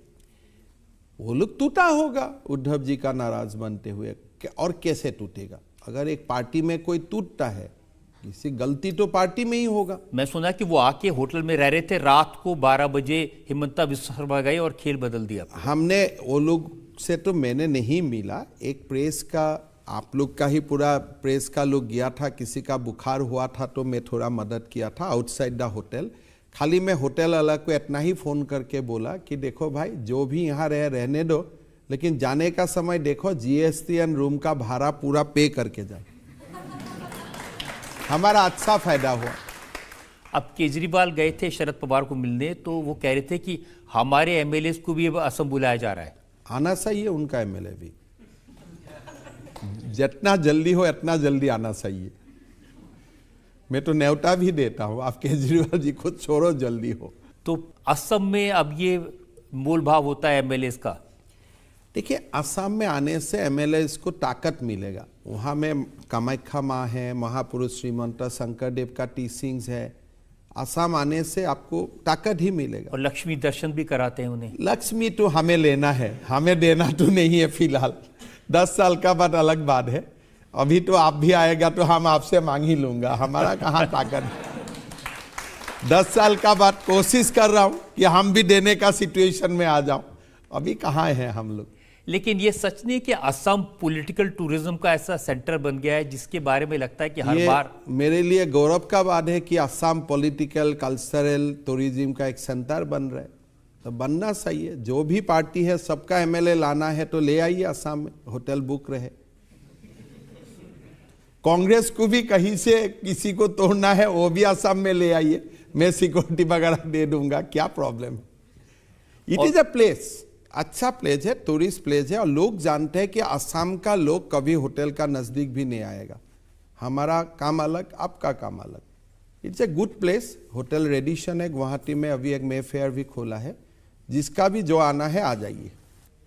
वो लोग टूटा होगा उद्धव जी का नाराज बनते हुए, और कैसे टूटेगा? अगर एक पार्टी में कोई टूटता है, किसी गलती तो पार्टी में ही होगा। मैं सुना कि वो आके होटल में रह रहे थे, रात को 12 बजे हिमंता बिस्वा शर्मा गए और खेल बदल दिया। हमने वो लोग से तो मैंने नहीं मिला, एक प्रेस का आप लोग का ही पूरा प्रेस का लोग गया था, किसी का बुखार हुआ था तो मैं थोड़ा मदद किया था आउटसाइड द होटल। खाली मैं होटल वाला को इतना ही फ़ोन करके बोला कि देखो भाई जो भी यहाँ रहने दो, लेकिन जाने का समय देखो जीएसटी एंड रूम का भाड़ा पूरा पे करके जाओ। हमारा अच्छा फायदा हुआ। अब केजरीवाल गए थे शरद पवार को मिलने, तो वो कह रहे थे कि हमारे एमएलएस को भी अब असम बुलाया जा रहा है। आना चाहिए उनका एमएलए भी, जितना जल्दी हो इतना जल्दी आना चाहिए। मैं तो न्योता भी देता हूं, आप केजरीवाल जी खुद छोड़ो, जल्दी हो। तो असम में अब ये मोल भाव होता है एमएलएस का। देखिए, असम में आने से एमएलए को ताकत मिलेगा। वहाँ में कामाख्या माँ है, महापुरुष श्रीमंत शंकरदेव का टीचिंग्स है। असम आने से आपको ताकत ही मिलेगा। और लक्ष्मी दर्शन भी कराते हैं उन्हें। लक्ष्मी तो हमें लेना है, हमें देना तो नहीं है फिलहाल। 10 साल का बाद अलग बात है। अभी तो आप भी आएगा तो हम आपसे मांग ही लूंगा, हमारा कहाँ ताकत है। 10 साल का बाद कोशिश कर रहा हूँ कि हम भी देने का सिचुएशन में आ जाऊं। अभी कहाँ हैं हम लोग। लेकिन ये सच नहीं कि असम पॉलिटिकल टूरिज्म का ऐसा सेंटर बन गया है जिसके बारे में लगता है कि हर बार। मेरे लिए गौरव का बात है कि असम पॉलिटिकल कल्चरल टूरिज्म का एक सेंटर बन रहा है, तो बनना चाहिए। जो भी पार्टी है सबका एमएलए लाना है तो ले आइए असम में, होटल बुक रहे। कांग्रेस को भी कहीं से किसी को तोड़ना है वो भी असम में ले आइए, मैं सिक्योरिटी वगैरह दे दूंगा, क्या प्रॉब्लम है। इट इज अ प्लेस, अच्छा प्लेस है, टूरिस्ट प्लेस है। और लोग जानते हैं कि असम का लोग कभी होटल का नजदीक भी नहीं आएगा। हमारा काम अलग, आपका काम अलग। It's a good place. Hotel Radisson है गुवाहाटी में, अभी एक मे फेयर भी खोला है। जिसका भी जो आना है आ जाइए।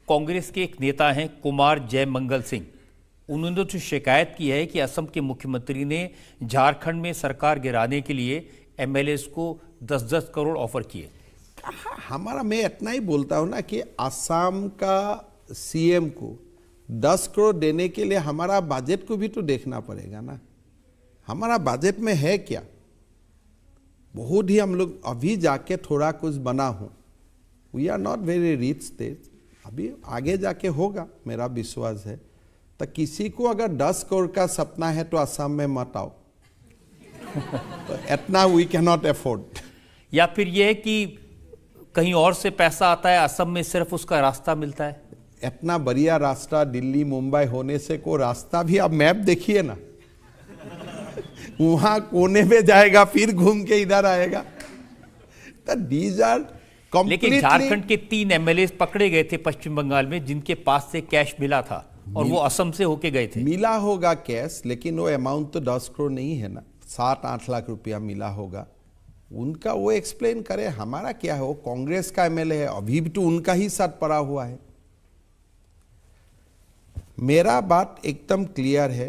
कांग्रेस के एक नेता हैं कुमार जयमंगल सिंह, उन्होंने तो शिकायत की है कि असम के मुख्यमंत्री ने झारखंड में सरकार गिराने के लिए एमएलएस को 10-10 करोड़ ऑफर किए। हमारा, मैं इतना ही बोलता हूं ना कि असम का सीएम को 10 करोड़ देने के लिए हमारा बजट को भी तो देखना पड़ेगा ना। हमारा बजट में है क्या? बहुत ही हम लोग अभी जाके थोड़ा कुछ बना हूं। We are not very rich state, अभी आगे जाके होगा, मेरा विश्वास है। तो किसी को अगर 10 करोड़ का सपना है तो असम में मत आओ। तो इतना वी कैन नॉट अफोर्ड। या फिर यह है कि कहीं और से पैसा आता है, असम में सिर्फ उसका रास्ता मिलता है। इतना बढ़िया रास्ता दिल्ली मुंबई होने से को रास्ता भी, आप मैप देखिए ना, वहां कोने में जाएगा फिर घूम के इधर आएगा। तो दीज आर कंप्लीटली। लेकिन झारखंड के 3 एमएलए पकड़े गए थे पश्चिम बंगाल में, जिनके पास से कैश मिला था और वो असम से होके गए थे। मिला होगा कैश, लेकिन वो अमाउंट तो 10 करोड़ नहीं है ना, 7-8 लाख रुपया मिला होगा। उनका वो एक्सप्लेन करे, हमारा क्या है। वो कांग्रेस का एमएलए है, अभी भी तो उनका ही साथ पड़ा हुआ है। मेरा बात एकदम क्लियर है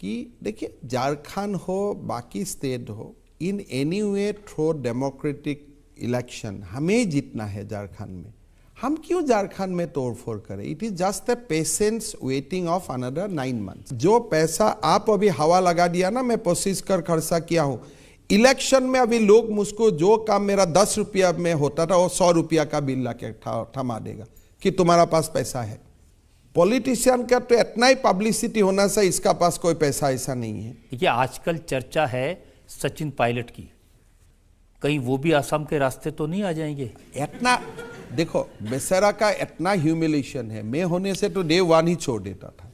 कि देखिए, झारखंड हो बाकी स्टेट हो, in any way through democratic election हमें ही जीतना है झारखंड में। हम क्यों झारखंड में तोड़फोड़ करें? It is just a patience waiting of another 9 months. जो पैसा आप अभी हवा लगा दिया ना, मैं कोशिश कर खर्चा किया हूं इलेक्शन में। अभी लोग मुझको जो काम मेरा 10 रुपया में होता था वो 100 रुपया का बिल ला के थमा देगा कि तुम्हारा पास पैसा है। पॉलिटिशियन का तो इतना ही पब्लिसिटी होना चाहिए, इसका पास कोई पैसा ऐसा नहीं है। देखिए, आजकल चर्चा है सचिन पायलट की, कहीं वो भी असम के रास्ते तो नहीं आ जाएंगे? इतना देखो, बेचारा का इतना ह्यूमिलेशन है, मैं होने से तो डे 1 ही छोड़ देता था।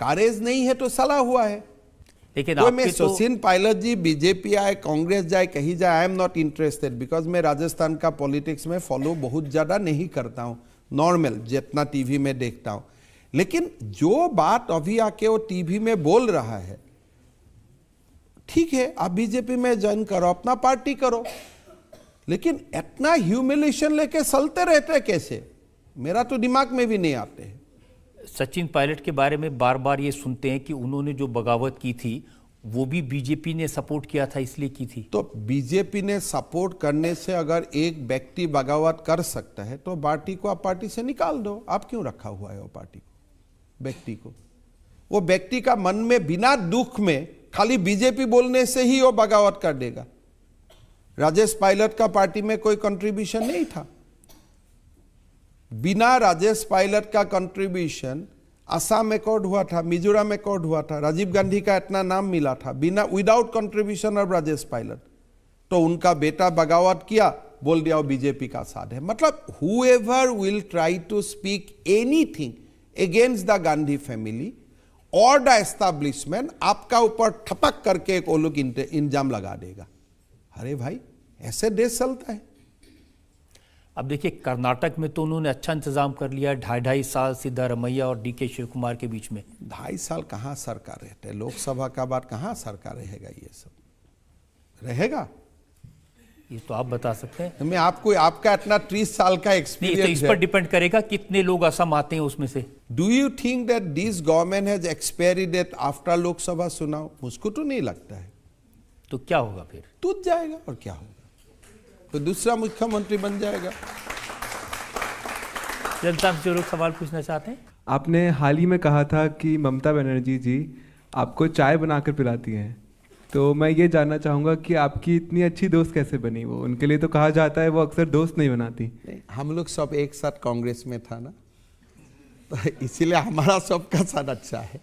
कारेज नहीं है तो सला हुआ है। लेकिन तो मैं सचिन पायलट जी बीजेपी आए, कांग्रेस जाए, कहीं जाए, आई एम नॉट इंटरेस्टेड, बिकॉज मैं राजस्थान का पॉलिटिक्स में फॉलो बहुत ज्यादा नहीं करता हूं, नॉर्मल जितना टीवी में देखता हूं। लेकिन जो बात अभी आके वो टीवी में बोल रहा है, ठीक है, आप बीजेपी में ज्वाइन करो, अपना पार्टी करो, लेकिन इतना ह्यूमिलेशन लेके चलते रहते कैसे? मेरा तो दिमाग में भी नहीं आते हैं। सचिन पायलट के बारे में बार बार ये सुनते हैं कि उन्होंने जो बगावत की थी वो भी बीजेपी ने सपोर्ट किया था, इसलिए की थी। तो बीजेपी ने सपोर्ट करने से अगर एक व्यक्ति बगावत कर सकता है तो पार्टी को आप पार्टी से निकाल दो। आप क्यों रखा हुआ है वो पार्टी को, व्यक्ति को? वो व्यक्ति का मन में बिना दुख में खाली बीजेपी बोलने से ही वो बगावत कर देगा। राजेश पायलट का पार्टी में कोई कंट्रीब्यूशन नहीं था। बिना राजेश पायलट का कंट्रीब्यूशन असम अकॉर्ड हुआ था, मिजोरम अकॉर्ड हुआ था, राजीव गांधी का इतना नाम मिला था बिना without contribution of Rajesh Pilot, तो उनका बेटा बगावत किया, बोल दिया वो बीजेपी का साथ है। मतलब whoever will try to speak anything against the Gandhi family और द एस्टैब्लिशमेंट, आपका ऊपर ठपक करके एक वो लोग इंजाम लगा देगा। अरे भाई, ऐसे देश चलता है। अब देखिए, कर्नाटक में तो उन्होंने अच्छा इंतजाम कर लिया, 2.5 साल सिद्धारमैया और डीके शिव कुमार के बीच में। 2.5 साल कहाँ सरकार रहते, लोकसभा का बाद कहाँ सरकार रहेगा, ये सब रहेगा? ये तो आप बता सकते हैं। मैं आपको, आपका इतना 30 साल का एक्सपीरियंस तो इस पर डिपेंड करेगा कितने लोग असम आते हैं उसमें से। Do you think that this government has expiry date after Lok Sabha चुनाव? मुझको तो नहीं लगता है। तो क्या होगा फिर? टूट जाएगा और क्या होगा, तो दूसरा मुख्यमंत्री बन जाएगा। जनता से जो लोग सवाल पूछना चाहते हैं। आपने हाल ही में कहा था कि ममता बनर्जी जी आपको चाय बनाकर पिलाती हैं, तो मैं ये जानना चाहूँगा कि आपकी इतनी अच्छी दोस्त कैसे बनी वो? उनके लिए तो कहा जाता है वो अक्सर दोस्त नहीं बनाती। हम लोग सब एक साथ कांग्रेस में था ना, तो इसीलिए हमारा सबका साथ अच्छा है।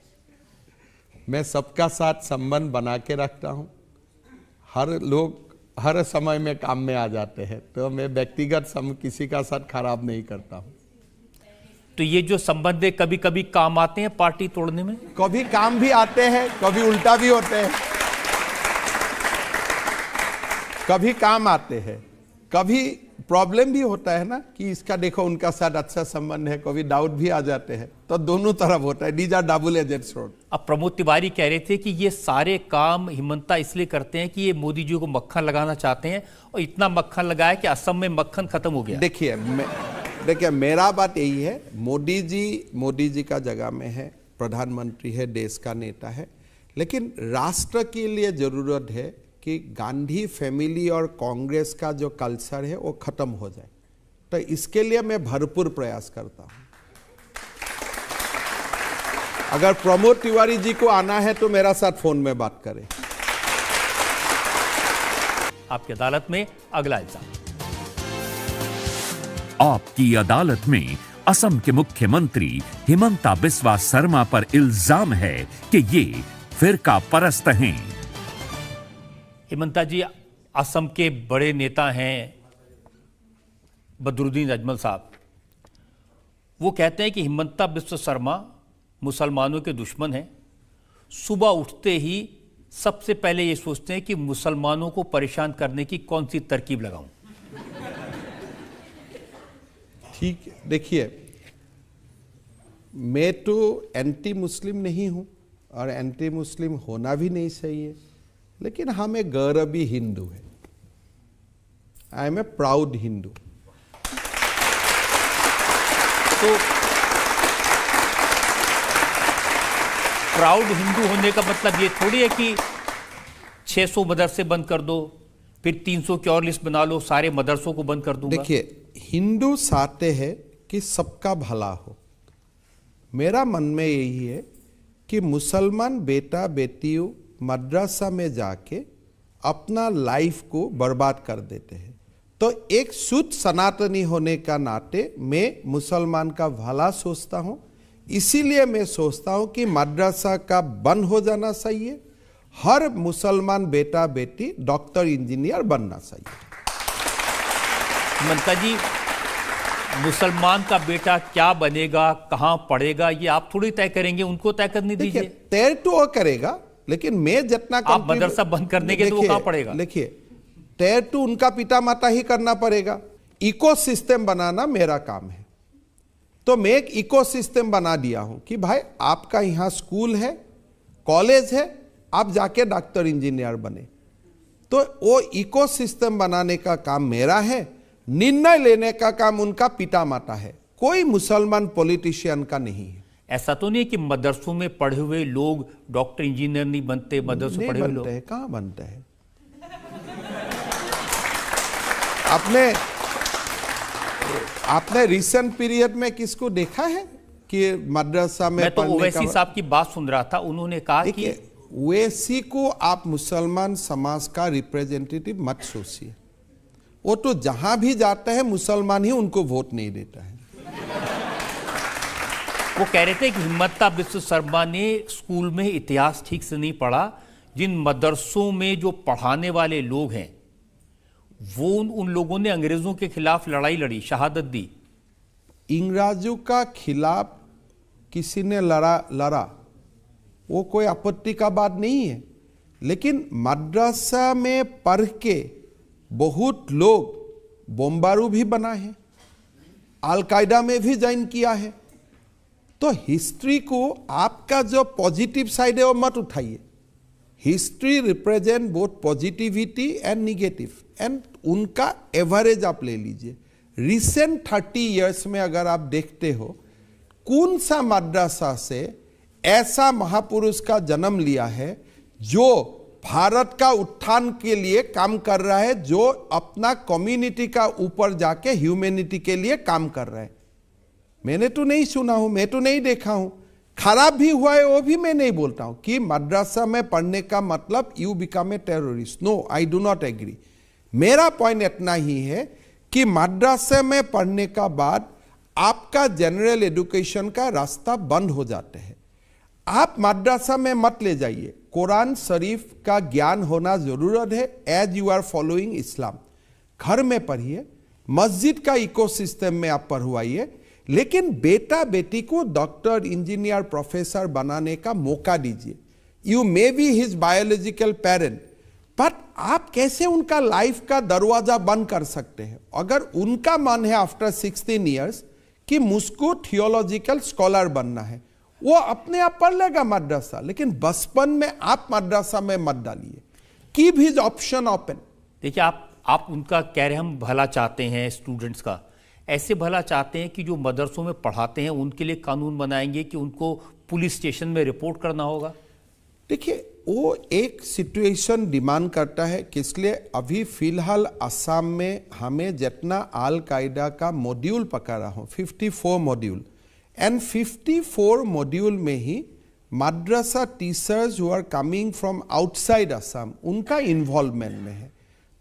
मैं सबका साथ संबंध बना के रखता हूँ। हर लोग हर समय में काम में आ जाते हैं, तो मैं व्यक्तिगत किसी का साथ खराब नहीं करता हूँ। तो ये जो संबंध है कभी कभी काम आते हैं पार्टी तोड़ने में? कभी काम भी आते हैं, कभी उल्टा भी होते हैं। कभी काम आते हैं, कभी प्रॉब्लम भी होता है ना कि इसका देखो उनका साथ अच्छा संबंध है, कभी डाउट भी आ जाते हैं, तो दोनों तरफ होता है। These are double edged sword. अब प्रमोद तिवारी कह रहे थे कि ये सारे काम हिमंता इसलिए करते हैं कि ये मोदी जी को मक्खन लगाना चाहते हैं, और इतना मक्खन लगाया कि असम में मक्खन खत्म हो गया। देखिए मेरा बात यही है, मोदी जी का जगह में है, प्रधानमंत्री है, देश का नेता है, लेकिन राष्ट्र के लिए जरूरत है कि गांधी फैमिली और कांग्रेस का जो कल्चर है वो खत्म हो जाए। तो इसके लिए मैं भरपूर प्रयास करता हूं। अगर प्रमोद तिवारी जी को आना है तो मेरा साथ फोन में बात करें। आपकी अदालत में अगला इल्जाम। आपकी अदालत में असम के मुख्यमंत्री हिमंता बिस्वा शर्मा पर इल्जाम है कि ये फिरका परस्त हैं। हिमंता जी, असम के बड़े नेता हैं बदरुद्दीन अजमल साहब, वो कहते हैं कि हिमंता बिस्वा शर्मा मुसलमानों के दुश्मन हैं। सुबह उठते ही सबसे पहले ये सोचते हैं कि मुसलमानों को परेशान करने की कौन सी तरकीब लगाऊं। ठीक है, देखिए मैं तो एंटी मुस्लिम नहीं हूं और एंटी मुस्लिम होना भी नहीं चाहिए, लेकिन हम एक गौरवी हिंदू है। I am a proud Hindu. तो प्राउड हिंदू होने का मतलब ये थोड़ी है कि 600 मदरसे बंद कर दो, फिर 300 की और लिस्ट बना लो, सारे मदरसों को बंद कर दूंगा। देखिए, हिंदू चाहते हैं कि सबका भला हो। मेरा मन में यही है कि मुसलमान बेटा बेटियों मदरसा में जाके अपना लाइफ को बर्बाद कर देते हैं। तो एक शुद्ध सनातनी होने का नाते मैं मुसलमान का भला सोचता हूं, इसीलिए मैं सोचता हूं कि मदरसा का बंद हो जाना चाहिए। हर मुसलमान बेटा बेटी डॉक्टर इंजीनियर बनना चाहिए। हिमंता जी, मुसलमान का बेटा क्या बनेगा, कहां पढ़ेगा, ये आप थोड़ी तय करेंगे, उनको तय करने दीजिए। तय तो वो करेगा, लेकिन मैं जितना आप मदरसा बंद करने के तो वो कहां पढ़ेगा? देखिए, तय तो उनका पिता माता ही करना पड़ेगा। इकोसिस्टम बनाना मेरा काम है। तो मैं एक इकोसिस्टम बना दिया हूं कि भाई आपका यहां स्कूल है, कॉलेज है, आप जाके डॉक्टर इंजीनियर बने। तो वो इकोसिस्टम बनाने का काम मेरा है, निर्णय लेने का काम उनका पिता माता है, कोई मुसलमान पॉलिटिशियन का नहीं है। ऐसा तो नहीं है कि मदरसों में पढ़े हुए लोग डॉक्टर इंजीनियर नहीं बनते, मदरसों पढ़े हुए लोग कहां बनते हैं? आपने रिसेंट पीरियड में किसको देखा है कि मदरसा में? मैं तो ओवैसी साहब की बात सुन रहा था, उन्होंने कहा कि ओवैसी को आप मुसलमान समाज का रिप्रेजेंटेटिव मत सोचिए। वो तो जहां भी जाता है मुसलमान ही उनको वोट नहीं देता है। वो कह रहे थे कि हिम्मता बिस्वा शर्मा ने स्कूल में इतिहास ठीक से नहीं पढ़ा। जिन मदरसों में जो पढ़ाने वाले लोग हैं वो उन लोगों ने अंग्रेजों के खिलाफ लड़ाई लड़ी, शहादत दी। इंग्रजों का खिलाफ किसी ने लड़ा वो कोई आपत्ति का बात नहीं है, लेकिन मद्रसा में पढ़ के बहुत लोग बमबारू भी बना है, अल-कायदा में भी ज्वाइन किया है। तो हिस्ट्री को आपका जो पॉजिटिव साइड है वो मत उठाइए। History represent both positivity and negative, and उनका एवरेज आप ले लीजिए। रिसेंट 30 इयर्स में अगर आप देखते हो कौन सा मद्रसा से ऐसा महापुरुष का जन्म लिया है जो भारत का उत्थान के लिए काम कर रहा है, जो अपना कम्युनिटी का ऊपर जाके ह्यूमैनिटी के लिए काम कर रहा है। मैंने तो नहीं सुना हूं, मैं तो नहीं देखा हूं। खराब भी हुआ है वो भी मैं नहीं बोलता हूं कि मद्रसा में पढ़ने का मतलब you become a terrorist. No, I do not agree. मेरा पॉइंट इतना ही है कि मद्रसा में पढ़ने का बाद आपका जनरल एजुकेशन का रास्ता बंद हो जाते हैं। आप मद्रसा में मत ले जाइए। कुरान शरीफ का ज्ञान होना जरूरत है एज यू आर फॉलोइंग इस्लाम। घर में पढ़िए, मस्जिद का इकोसिस्टम में आप पढ़वाइए, लेकिन बेटा बेटी को डॉक्टर, इंजीनियर, प्रोफेसर बनाने का मौका दीजिए। You may be his biological parent, but आप कैसे उनका लाइफ का दरवाजा बंद कर सकते हैं? अगर उनका मन है आफ्टर 16 इयर्स कि मुझको थियोलॉजिकल स्कॉलर बनना है, वो अपने आप पढ़ लेगा मद्रसा, लेकिन बचपन में आप मद्रसा में मत डालिए। Keep his option open. देखिए, आप उनका कह रहे हैं हम भला चाहते हैं स्टूडेंट्स का, ऐसे भला चाहते हैं कि जो मदरसों में पढ़ाते हैं उनके लिए कानून बनाएंगे कि उनको पुलिस स्टेशन में रिपोर्ट करना होगा। देखिए, वो एक सिचुएशन डिमांड करता है कि इसलिए अभी फिलहाल असम में हमें जितना अल-कायदा का मॉड्यूल पकड़ा हो 54 मॉड्यूल, एंड 54 मॉड्यूल में ही madrasa teachers who are coming from outside Assam उनका इन्वॉल्वमेंट में है।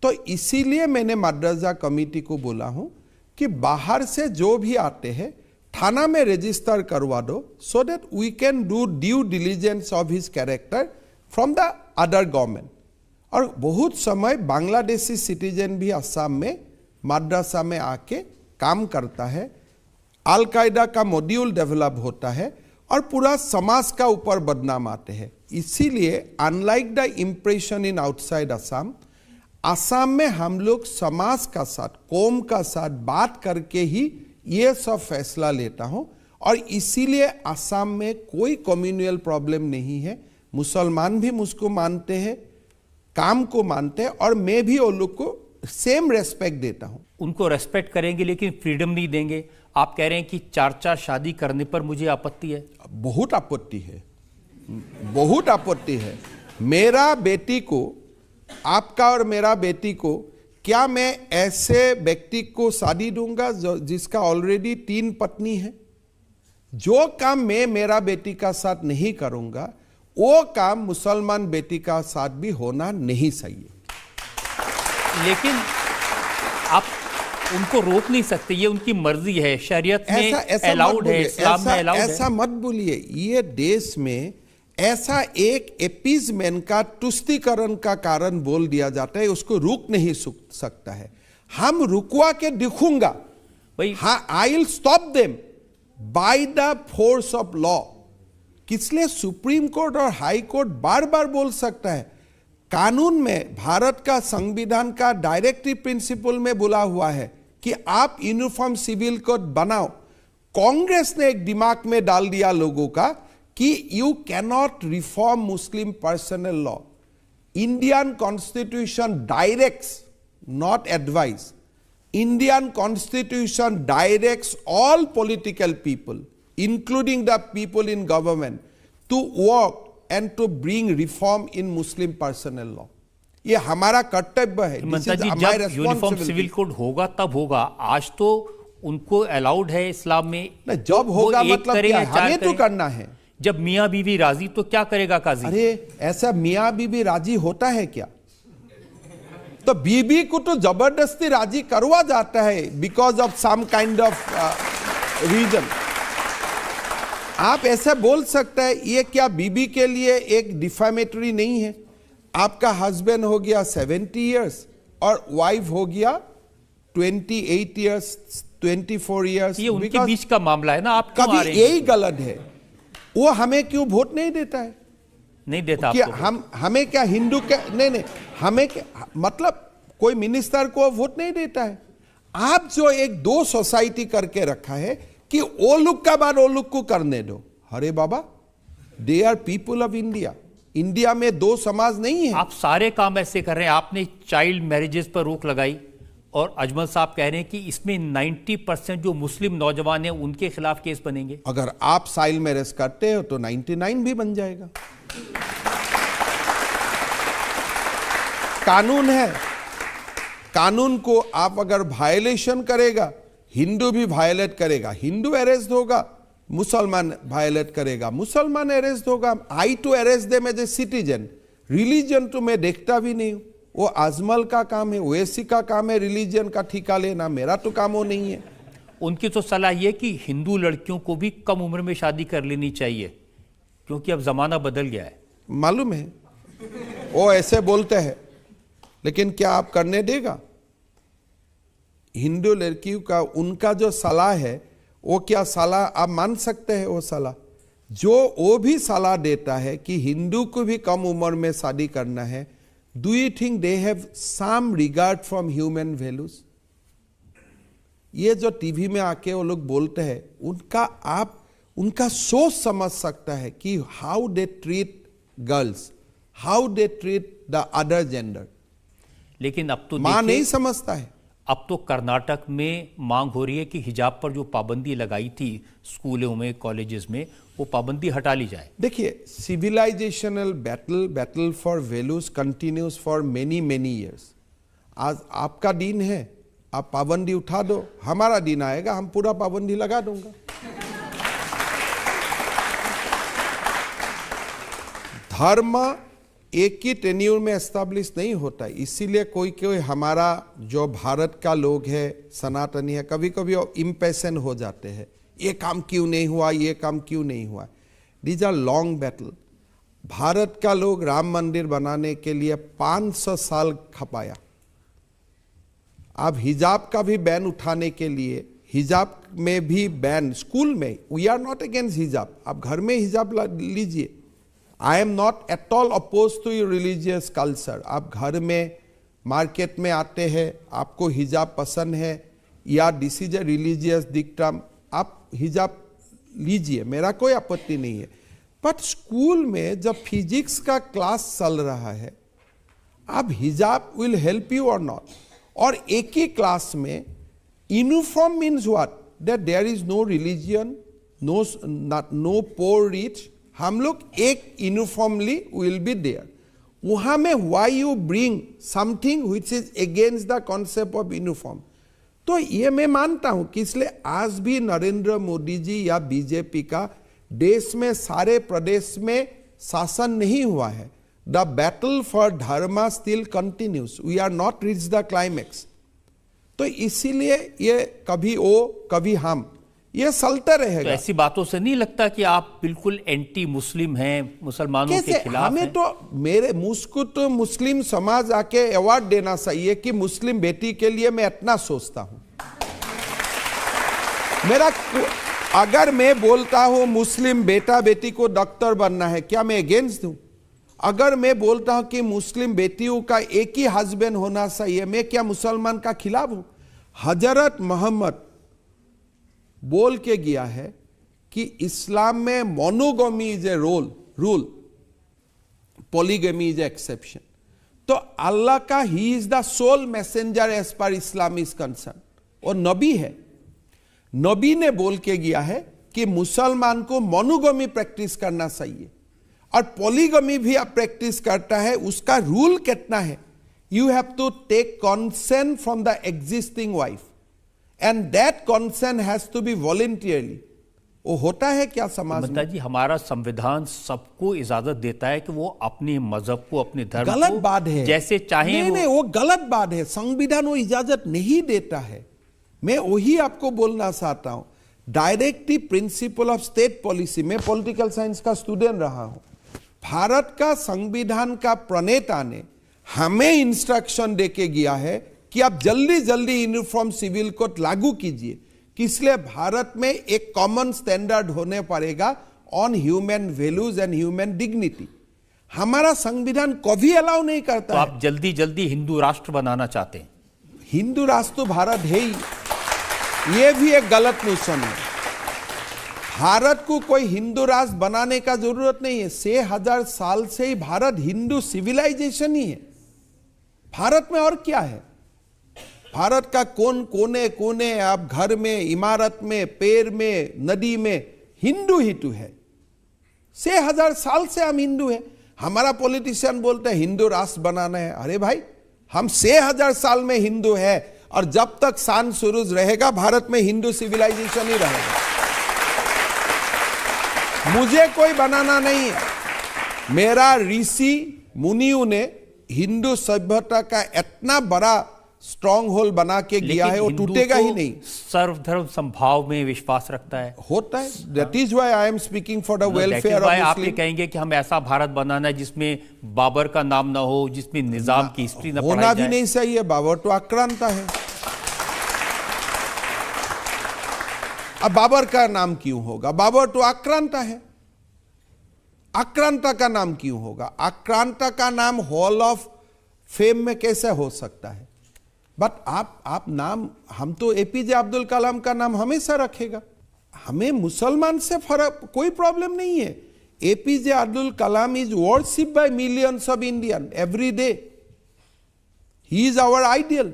तो इसीलिए मैंने मद्रसा कमेटी को बोला हूं कि बाहर से जो भी आते हैं थाना में रजिस्टर करवा दो, so that we can do due diligence of his character from the other government. और बहुत समय बांग्लादेशी सिटीजन भी असम में मद्रसा में आके काम करता है, अल-कायदा का मॉड्यूल डेवलप होता है और पूरा समाज का ऊपर बदनाम आते हैं। इसीलिए unlike the impression in outside Assam, Assam में हम लोग समाज का साथ, कौम का साथ बात करके ही ये सब फैसला लेता हूं। और इसीलिए असम में कोई कम्युनल प्रॉब्लम नहीं है। मुसलमान भी मुझको मानते हैं, काम को मानते हैं, और मैं भी उन लोग को सेम रेस्पेक्ट देता हूं। उनको रेस्पेक्ट करेंगे लेकिन फ्रीडम नहीं देंगे। आप कह रहे हैं कि 4 शादी करने पर मुझे आपत्ति है। बहुत आपत्ति है, बहुत आपत्ति है। मेरा बेटी को, आपका और मेरा बेटी को, क्या मैं ऐसे व्यक्ति को शादी दूंगा जिसका ऑलरेडी 3 पत्नी है? जो काम मैं मेरा बेटी का साथ नहीं करूंगा वो काम मुसलमान बेटी का साथ भी होना नहीं चाहिए। लेकिन आप उनको रोक नहीं सकते, ये उनकी मर्जी है, शरीयत में अलाउड है, इस्लाम में अलाउड है। ऐसा मत बोलिए। ये देश में ऐसा एक एपीजमेंट का, तुष्टीकरण का कारण बोल दिया जाता है, उसको रुक नहीं सकता है। हम रुकवा के दिखूंगा भाई, हाँ, I will stop them by the force of law. किसलिए सुप्रीम कोर्ट और हाई कोर्ट बार बार बोल सकता है। कानून में, भारत का संविधान का डायरेक्टिव प्रिंसिपल में बोला हुआ है कि आप यूनिफॉर्म सिविल कोड बनाओ। कांग्रेस ने एक दिमाग में डाल दिया लोगों का कि you cannot reform Muslim personal law. Indian constitution directs, not advice. Indian constitution directs all political people including the people in government to work and to bring reform in Muslim personal law. ये हमारा कर्तव्य है। हिमंता जी, जब uniform civil code होगा तब होगा। आज तो उनको अलाउड है इस्लाम में। जब होगा मतलब क्या है? हमें तो करना है। जब मियाँ बीवी राजी तो क्या करेगा काजी? अरे ऐसा मियाँ बीवी राजी होता है क्या? तो बीबी को तो जबरदस्ती राजी करवा जाता है because of some kind of reason. आप ऐसा बोल सकते हैं, ये क्या बीबी के लिए एक डिफामेटरी नहीं है? आपका हस्बैंड हो गया 70 इयर्स और वाइफ हो गया 28 इयर्स, 24 इयर्स, ये उनके बीच का मामला है ना, आप क्यों आ कभी रहे हैं? यही गलत है। वो हमें क्यों वोट नहीं देता है? नहीं देता क्या आपको? हमें क्या हिंदू के नहीं, हमें क्या मतलब कोई मिनिस्टर को वोट नहीं देता है? आप जो एक दो सोसाइटी करके रखा है कि वो लोग का बाद वो लोग को करने दो। अरे बाबा, they are people of India. India में दो समाज नहीं है। आप सारे काम ऐसे कर रहे हैं। आपने चाइल्ड मैरिजेस पर रोक लगाई और अजमल साहब कह रहे हैं कि इसमें 90% जो मुस्लिम नौजवान हैं उनके खिलाफ केस बनेंगे। अगर आप चाइल्ड मैरिज करते हो तो 99 भी बन जाएगा। कानून है, कानून को आप अगर वायलेशन करेगा, हिंदू भी वायलेट करेगा, हिंदू अरेस्ट होगा, मुसलमान वायलेट करेगा, मुसलमान अरेस्ट होगा। I to arrest them as a citizen. Religion तो मैं देखता भी नहीं हूं, वो अजमल का काम है, ओवैसी का काम है रिलीजन का ठिका लेना, मेरा तो काम वो नहीं है। उनकी तो सलाह ये कि हिंदू लड़कियों को भी कम उम्र में शादी कर लेनी चाहिए, क्योंकि अब जमाना बदल गया है। मालूम है, वो ऐसे बोलते हैं, लेकिन क्या आप करने देगा? हिंदू लड़कियों का उनका जो सलाह है, वो क्या सलाह आप मान सकते हैं? वो सलाह जो वो भी सलाह देता है कि हिंदू को भी कम उम्र में शादी करना है, do you think they have some regard from human values? ये जो टीवी में आके वो लोग बोलते हैं, उनका आप उनका सोच समझ सकता है कि how they treat girls, how they treat the other gender. लेकिन अब तो मां नहीं समझता है। अब तो कर्नाटक में मांग हो रही है कि हिजाब पर जो पाबंदी लगाई थी स्कूलों में, कॉलेजेस में, वो पाबंदी हटा ली जाए। देखिए, civilisational battle for values continues for many years. आज आपका दिन है, आप पाबंदी उठा दो, हमारा दिन आएगा, हम पूरा पाबंदी लगा दूंगा। धर्म एक ही टेन्यूर में एस्टैब्लिश नहीं होता है, इसीलिए कोई हमारा जो भारत का लोग है, सनातनी है, कभी कभी इम्पेशेंट हो जाते हैं, ये काम क्यों नहीं हुआ, ये काम क्यों नहीं हुआ। These are long battle. Bharat का लोग राम मंदिर बनाने के लिए 500 साल खपाया। अब हिजाब का भी बैन उठाने के लिए, हिजाब में भी बैन, स्कूल में, we are not against hijab, आप घर में हिजाब लीजिए। I am not at all oppose to your religious culture. आप घर में, मार्केट में आते हैं, आपको हिजाब पसंद है या this is a religious dictum, आप हिजाब लीजिए, मेरा कोई आपत्ति नहीं है। बट स्कूल में जब फिजिक्स का क्लास चल रहा है, अब हिजाब विल हेल्प यू और नॉट? और एक ही क्लास में uniform means what? That there is no religion, no poor rich, हम लोग एक यूनिफॉर्मली विल बी देयर। वहां में why you bring something which is against the concept of uniform? तो ये मैं मानता हूं कि इसलिए आज भी नरेंद्र मोदी जी या बीजेपी का देश में सारे प्रदेश में शासन नहीं हुआ है। The battle for dharma still continues, we are not reach the climax. तो इसीलिए ये कभी वो कभी हम, ये चलता रहेगा। तो ऐसी बातों से नहीं लगता कि आप बिल्कुल एंटी मुस्लिम हैं, मुसलमानों के खिलाफ हमें हैं? तो मुझको तो मुस्लिम समाज आके अवार्ड देना चाहिए कि मुस्लिम बेटी के लिए मैं इतना सोचता हूं। मेरा अगर मैं बोलता हूं मुस्लिम बेटा बेटी को डॉक्टर बनना है, क्या मैं अगेंस्ट हूं? अगर मैं बोलता हूं कि मुस्लिम बेटियों का एक ही हस्बैंड होना चाहिए, मैं क्या मुसलमान का खिलाफ हूं? हजरत मोहम्मद बोल के गया है कि इस्लाम में monogamy is a rule, polygamy is a exception. तो अल्लाह का ही is the sole messenger as per Islam is concern, और नबी है। नबी ने बोल के गया है कि मुसलमान को मोनोगमी प्रैक्टिस करना चाहिए, और पॉलीगमी भी आप प्रैक्टिस करता है, उसका रूल कितना है? You have to take consent from the existing wife, and that consent has to be voluntarily। वो होता है क्या समाज में? जी, हमारा संविधान सबको इजाजत देता है कि वो अपने मजहब को, अपने धर्म गलत को बात है, जैसे चाहे। नहीं, वो गलत बात है। संविधान वो इजाजत नहीं देता है। मैं वही आपको बोलना चाहता हूं, directive principle of state policy में पॉलिटिकल साइंस का स्टूडेंट रहा हूं। भारत का संविधान का प्रणेता ने हमें इंस्ट्रक्शन देके गया है कि आप जल्दी जल्दी यूनिफॉर्म सिविल कोड लागू कीजिए, इसलिए भारत में एक कॉमन स्टैंडर्ड होने पड़ेगा on human values and human dignity. हमारा संविधान कभी अलाउ नहीं करता। तो आप जल्दी जल्दी हिंदू राष्ट्र बनाना चाहते हैं? हिंदू राष्ट्र तो भारत है ही, यह भी एक गलत नोशन है। भारत को कोई हिंदू राष्ट्र बनाने का जरूरत नहीं है। 6000 साल से ही भारत हिंदू सिविलाइजेशन ही है। भारत में और क्या है? भारत का कौन कोने कोने, आप घर में, इमारत में, पेड़ में, नदी में हिंदू ही तो है। 6000 साल से हम हिंदू हैं। हमारा पॉलिटिशियन बोलते हैं हिंदू राष्ट्र बनाना है। अरे भाई, हम 6000 साल में हिंदू है और जब तक सान सूरज रहेगा भारत में हिंदू सिविलाइजेशन ही रहेगा। मुझे कोई बनाना नहीं है। मेरा ऋषि मुनियों ने हिंदू सभ्यता का इतना बड़ा स्ट्रॉन्ग होल बना के गया है, वो टूटेगा ही नहीं। सर्वधर्म संभाव में विश्वास रखता है, होता है। That is why I am speaking for the welfare of आप ये कहेंगे कि हम ऐसा भारत बनाना है जिसमें बाबर का नाम ना हो, जिसमें निजाम की हिस्ट्री ना होना भी नहीं सही है। बाबर तो आक्रांत है। अब बाबर का नाम क्यों होगा? बाबर तो आक्रांत है। आक्रांता का नाम क्यों होगा? आक्रांता का नाम हॉल ऑफ फेम में कैसे हो सकता है? बट आप नाम, हम तो एपीजे अब्दुल कलाम का नाम हमेशा रखेगा। हमें मुसलमान से फर्क कोई प्रॉब्लम नहीं है। APJ Abdul Kalam is worship by millions of Indian every day. He is our ideal.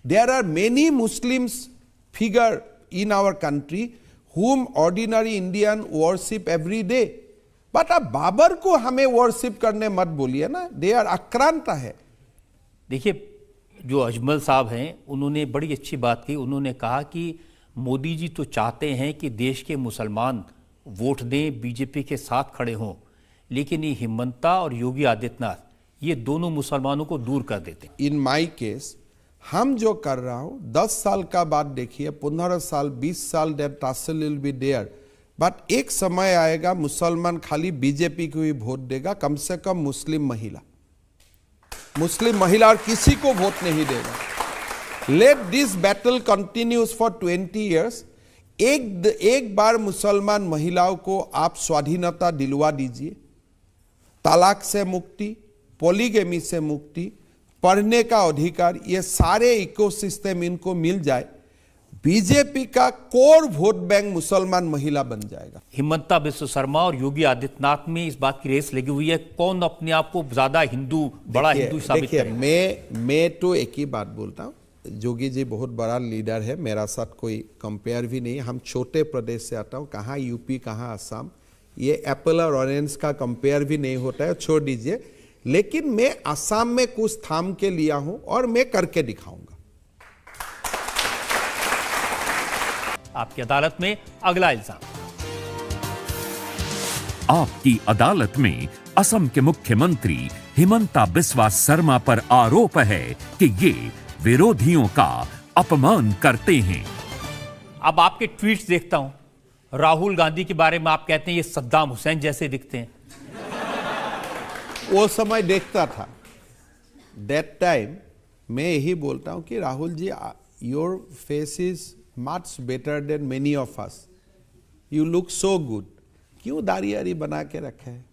There are many Muslims figure in our country whom ordinary Indian worship every day, but अब बाबर को हमें वर्शिप करने मत बोलिए ना। दे आर आक्रांत है। देखिए, जो अजमल साहब हैं उन्होंने बड़ी अच्छी बात की। उन्होंने कहा कि मोदी जी तो चाहते हैं कि देश के मुसलमान वोट दें, बीजेपी के साथ खड़े हों, लेकिन ये हिमंता और योगी आदित्यनाथ ये दोनों मुसलमानों को दूर कर देते हैं। इन माई केस हम जो कर रहा हूं 10 साल का बाद देखिए, 15 साल, 20 साल, that tussle will be there. But एक समय आएगा मुसलमान खाली बीजेपी को ही वोट देगा, कम से कम मुस्लिम महिला और किसी को वोट नहीं देगा। Let this battle continues for 20 years. एक बार मुसलमान महिलाओं को आप स्वाधीनता दिलवा दीजिए, तलाक से मुक्ति, पॉलीगेमी से मुक्ति, पढ़ने का अधिकार, ये सारे इकोसिस्टम इनको मिल जाए, बीजेपी का कोर वोट बैंक मुसलमान महिला बन जाएगा। हिमंता बिस्व शर्मा और योगी आदित्यनाथ में इस बात की रेस लगी हुई है, कौन अपने आप को ज्यादा हिंदू, बड़ा हिंदू साबित करेगा। मैं तो एक ही बात बोलता हूँ, योगी जी बहुत बड़ा लीडर है, मेरा साथ कोई कंपेयर भी नहीं। हम छोटे प्रदेश से आता हूँ, कहाँ यूपी, कहाँ असम, ये एप्पल और ऑरेंज का कंपेयर भी नहीं होता है, छोड़ दीजिए। लेकिन मैं असम में कुछ थाम के लिया हूं और मैं करके दिखाऊंगा। आपकी अदालत में अगला इल्जाम। आपकी अदालत में असम के मुख्यमंत्री हिमंता बिस्वा शर्मा पर आरोप है कि ये विरोधियों का अपमान करते हैं। अब आपके ट्वीट्स देखता हूं, राहुल गांधी के बारे में आप कहते हैं ये सद्दाम हुसैन जैसे दिखते हैं। वो समय देखता था, दैट टाइम मैं यही बोलता हूं कि Rahul ji, your face is much better than many of us, you look so good. क्यों दाढ़ी आरी बना के रखे है?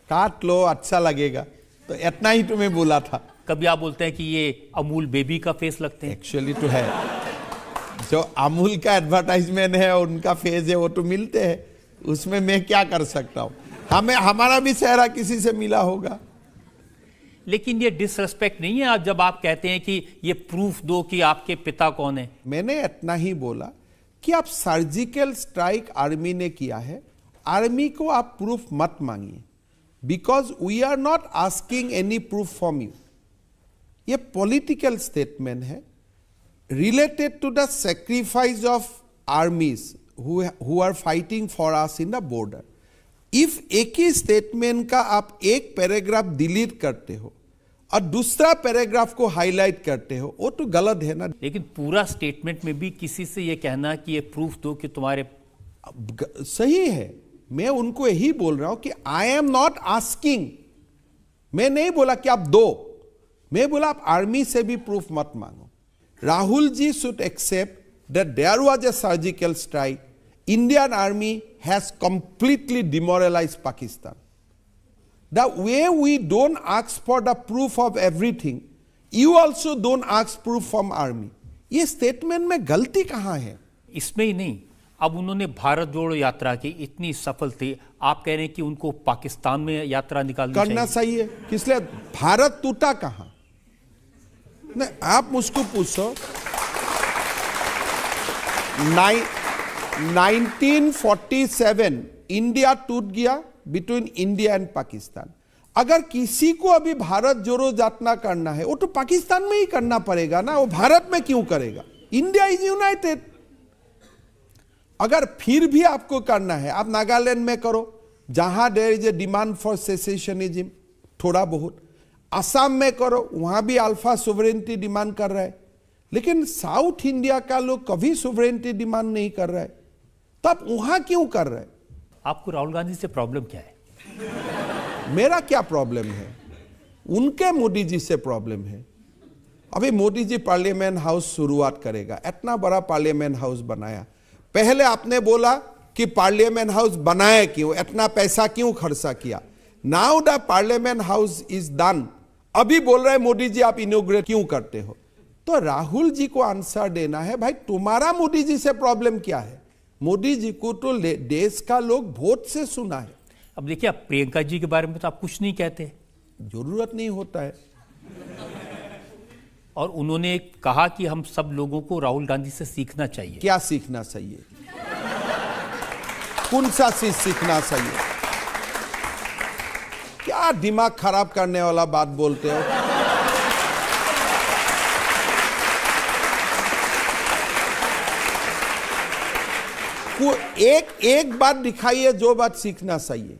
काट लो, अच्छा लगेगा। तो इतना ही तुम्हें बोला था। कभी आप बोलते हैं कि ये अमूल बेबी का फेस लगते हैं। एक्चुअली तो है, जो अमूल का एडवर्टाइजमेंट है उनका फेस है, वो तो मिलते हैं, उसमें मैं क्या कर सकता हूं। हमारा भी चेहरा किसी से मिला होगा। लेकिन ये डिसरेस्पेक्ट नहीं है आप जब आप कहते हैं कि ये प्रूफ दो कि आपके पिता कौन है? मैंने इतना ही बोला कि आप सर्जिकल स्ट्राइक आर्मी ने किया है, आर्मी को आप प्रूफ मत मांगिए, because we are not asking any proof from you. ये पॉलिटिकल स्टेटमेंट है related to the sacrifice of armies who are fighting for us in the border. If एक ही स्टेटमेंट का आप एक पैराग्राफ डिलीट करते हो और दूसरा पैराग्राफ को हाईलाइट करते हो, वो तो गलत है ना। लेकिन पूरा स्टेटमेंट में भी किसी से ये कहना कि ये प्रूफ दो कि तुम्हारे सही है, मैं उनको यही बोल रहा हूं कि आई एम नॉट आस्किंग, मैं नहीं बोला कि आप दो, मैं बोला आप आर्मी से भी प्रूफ मत मांगो। Rahul ji should accept that there was a surgical strike, Indian army has completely demoralised Pakistan. The way we don't ask for the proof of everything, you also don't ask proof from army. ये statement में गलती कहां है? इसमें ही नहीं, अब उन्होंने भारत जोड़ो यात्रा की इतनी सफल थी, आप कह रहे हैं कि उनको पाकिस्तान में यात्रा निकालनी करना सही है, किसलिए भारत टूटा कहां? नहीं, आप मुझको पूछो 1947 इंडिया टूट गया बिटवीन इंडिया एंड पाकिस्तान। अगर किसी को अभी भारत जोड़ो यात्रा करना है, वो तो पाकिस्तान में ही करना पड़ेगा ना, वो भारत में क्यों करेगा? India is United. अगर फिर भी आपको करना है, आप नागालैंड में करो, जहां there is a demand for secessionism, थोड़ा बहुत। असम में करो, वहां भी अल्फा सोवरेनिटी डिमांड कर रहा है, लेकिन साउथ इंडिया का लोग कभी सोवरेनिटी डिमांड नहीं कर रहा है, तो आप वहां क्यों कर रहे हैं? आपको राहुल गांधी से प्रॉब्लम क्या है? मेरा क्या प्रॉब्लम है? उनके मोदी जी से प्रॉब्लम है। अभी मोदी जी पार्लियामेंट हाउस शुरुआत करेगा, इतना बड़ा पार्लियामेंट हाउस बनाया। पहले आपने बोला कि पार्लियामेंट हाउस बनाया क्यों, इतना पैसा क्यों खर्चा किया? Now the parliament house is done, अभी बोल रहे मोदी जी आप इनॉग्रेट क्यों करते हो? तो राहुल जी को आंसर देना है, भाई तुम्हारा मोदी जी से प्रॉब्लम क्या है? मोदी जी को तो देश का लोग वोट से सुना है। अब देखिए, आप प्रियंका जी के बारे में तो आप कुछ नहीं कहते, जरूरत नहीं होता है। और उन्होंने कहा कि हम सब लोगों को राहुल गांधी से सीखना चाहिए। क्या सीखना चाहिए? कौन सा चीज सीखना चाहिए? क्या दिमाग खराब करने वाला बात बोलते हो? एक बात दिखाइए जो बात सीखना चाहिए।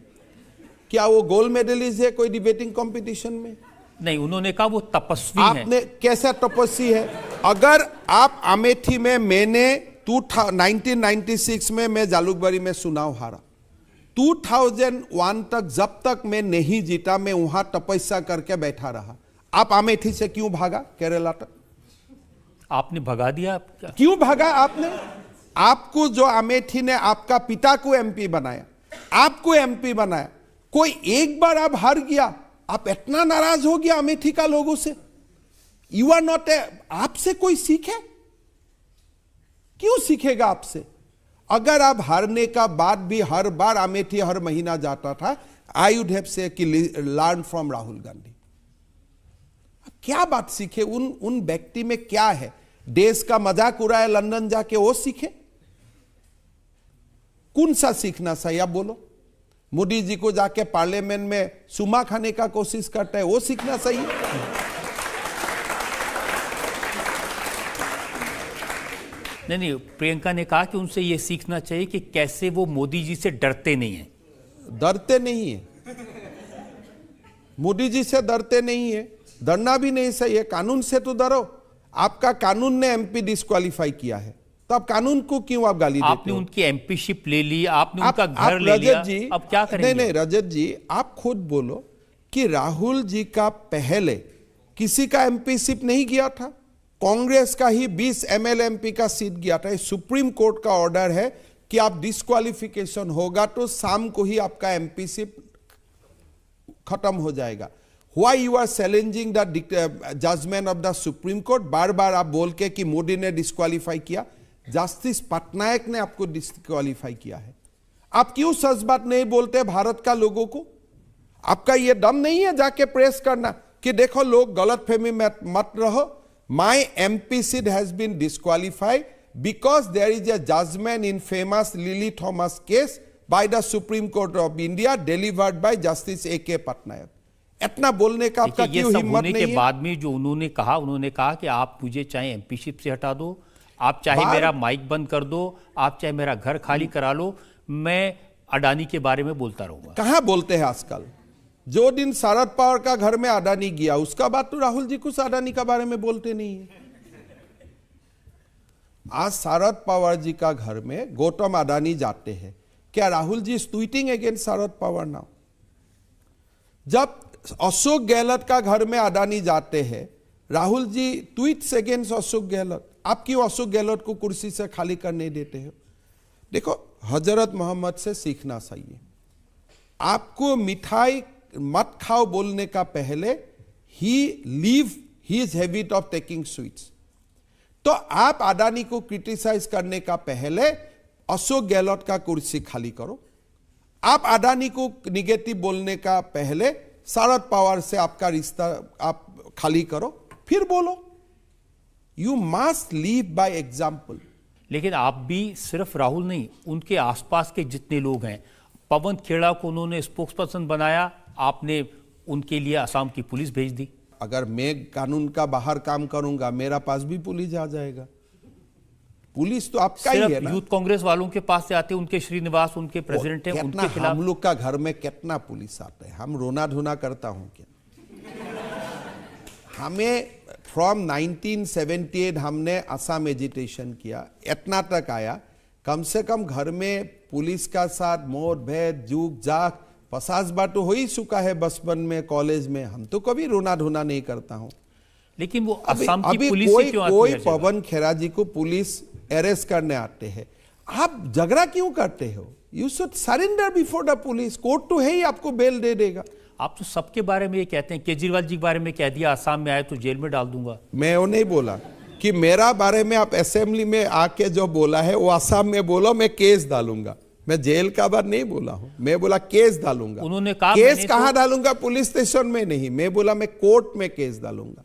क्या वो गोल्ड मेडलिस्ट है कोई डिबेटिंग कंपटीशन में? नहीं, उन्होंने कहा वो तपस्वी हैं। आपने कैसा तपस्वी है? अगर आप अमेठी में, मैंने 1996 में मैं जालुकबारी में चुनाव हारा, 2001 तक जब तक मैं नहीं जीता, मैं वहां तपस्या करके बैठा रहा। आप अमेठी से क्यों भागा केरला तक? आपने भगा दिया। क्यों भागा आपने? आपको जो अमेठी ने आपका पिता को एमपी बनाया, आपको एमपी बनाया, कोई एक बार आप हार गया, आप इतना नाराज हो गया अमेठी का लोगों से? यू आर नॉट ए, आपसे कोई सीखे? क्यों सीखेगा आपसे? अगर आप हारने का बाद भी हर बार अमेठी हर महीना जाता था, आई वुड हैव से कि लर्न फ्रॉम राहुल गांधी। क्या बात सीखे? उन व्यक्ति में क्या है? देश का मजाक उड़ाए लंदन जाके, वो सीखे? कौन सा सीखना चाहिए आप बोलो? मोदी जी को जाके पार्लियामेंट में सुमा खाने का कोशिश करता है, वो सीखना चाहिए? नहीं, प्रियंका ने कहा कि उनसे यह सीखना चाहिए कि कैसे वो मोदी जी से डरते नहीं हैं। डरते नहीं है, मोदी जी से डरते नहीं है, डरना भी नहीं सही है। कानून से तो डरो। आपका कानून ने एमपी डिस्क्वालीफाई किया है, तो आप कानून को क्यों आप गाली देते हो? आपने उनकी एमपीशिप ले ली, आपने उनका घर ले लिया, अब क्या करेंगे? नहीं, रजत जी आप खुद बोलो कि राहुल जी का पहले किसी का एमपीशिप नहीं गया था, कांग्रेस का ही 20 एमएलए एमपी का सीट गया था। सुप्रीम कोर्ट का ऑर्डर है कि आप डिस्क्वालिफिकेशन होगा तो शाम को ही आपका एमपीशिप खत्म हो जाएगा। Why you are challenging the judgment of the Supreme Court? बार बार आप बोल के कि मोदी ने डिस्क्वालीफाई किया, जस्टिस पटनायक ने आपको डिस्क्वालीफाई किया है। आप क्यों सच बात नहीं बोलते भारत का लोगों को? आपका ये दम नहीं है जाके प्रेस करना कि देखो लोग गलतफहमी में मत रहो, my MP seat has been disqualified because there is a judgment in famous Lily Thomas case by the Supreme Court of India delivered by Justice A.K. Patnaik. इतना बोलने का आपका क्यों हिम्मत नहीं है? के बाद में जो उन्होंने कहा कि आप मुझे चाहे एमपीशिप से हटा दो, आप चाहे मेरा माइक बंद कर दो, आप चाहे मेरा घर खाली करा लो, मैं अडानी के बारे में बोलता रहूंगा। कहां बोलते हैं आजकल? जो दिन शरद पवार का घर में अडानी गया उसका बाद तो राहुल जी कुछ अडानी का बारे में बोलते नहीं है। आज शरद पवार जी का घर में गौतम अडानी जाते हैं, क्या Rahul ji is tweeting against Sharad Pawar now? जब अशोक गहलोत का घर में अडानी जाते हैं, राहुल जी ट्वीट्स अगेंस्ट अशोक गहलोत। आप क्यों अशोक गहलोत को कुर्सी से खाली करने देते हो? देखो, हजरत मोहम्मद से सीखना चाहिए। आपको मिठाई मत खाओ बोलने का पहले ही leave his habit of taking sweets. तो आप अडानी को क्रिटिसाइज करने का पहले अशोक गहलोत का कुर्सी खाली करो। आप अडानी को निगेटिव बोलने का पहले शरद पवार से आपका रिश्ता आप खाली करो, फिर बोलो। You must leave by example. लेकिन आप भी सिर्फ राहुल नहीं, उनके आसपास के जितने लोग हैं, पवन खेड़ा को उन्होंने स्पोक्सपर्सन बनाया, आपने उनके लिए असम की पुलिस भेज दी। अगर मैं कानून का बाहर काम करूंगा, मेरा पास भी पुलिस आ जाएगा। पुलिस तो आपका ही है ना। यूथ कांग्रेस वालों के पास से आते, उनके श्रीनिवास उनके प्रेसिडेंट हैं, उनके खिलाफ हम लोग का घर में कितना पुलिस आता है? हम रोना धोना करता हूं क्या? हमें फ्रॉम 1978 हमने असम एजिटेशन किया, इतना तक आया। कम से कम घर में पुलिस का साथ मोर भेद जुग जाग 50 बार तो हो ही चुका है, बचपन में, कॉलेज में। हम तो कभी रोना धोना नहीं करता हूं। लेकिन वो असम की अभी पुलिस से क्यों आती कोई है? पवन खेड़ा जी को पुलिस अरेस्ट करने आते हैं, आप झगड़ा क्यों करते हो? You should surrender before the police. Court तो है ही, आपको बेल दे देगा। आप तो सबके बारे में ये कहते हैं, केजरीवाल जी के बारे में कह दिया असम में आए तो जेल में डाल दूंगा। मैं वो नहीं बोला कि मेरा बारे में आप असेंबली में आके जो बोला है वो असम में बोलो, मैं केस डालूंगा। मैं जेल का बात नहीं बोला हूं, मैं बोला केस डालूंगा। उन्होंने कहा केस कहां डालूंगा? पुलिस स्टेशन में नहीं, मैं बोला मैं कोर्ट में केस डालूंगा।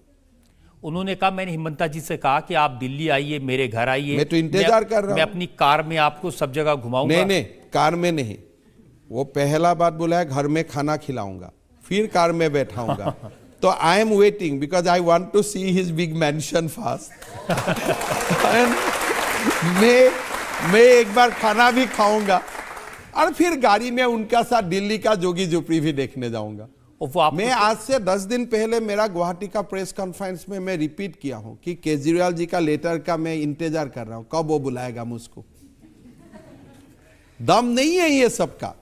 उन्होंने कहा, मैंने हिमंता जी से कहा कि आप दिल्ली आइए, मेरे घर आइए, मैं तो इंतजार कर रहा हूं। मैं अपनी कार में आपको सब जगह घुमाऊंगा। नहीं, कार में नहीं। वो पहला बात बोला है घर में खाना खिलाऊंगा, फिर कार में बैठाऊंगा। तो I am waiting because I want to see his big mansion fast. मैं एक बार खाना भी खाऊंगा और फिर गाड़ी में उनका साथ दिल्ली का जोगी झोपड़ी भी देखने जाऊंगा। मैं आज से 10 दिन पहले मेरा गुवाहाटी का प्रेस कॉन्फ्रेंस में मैं रिपीट किया हूं कि केजरीवाल जी का लेटर का मैं इंतजार कर रहा हूं, कब वो बुलाएगा मुझको। दम नहीं है ये सबका।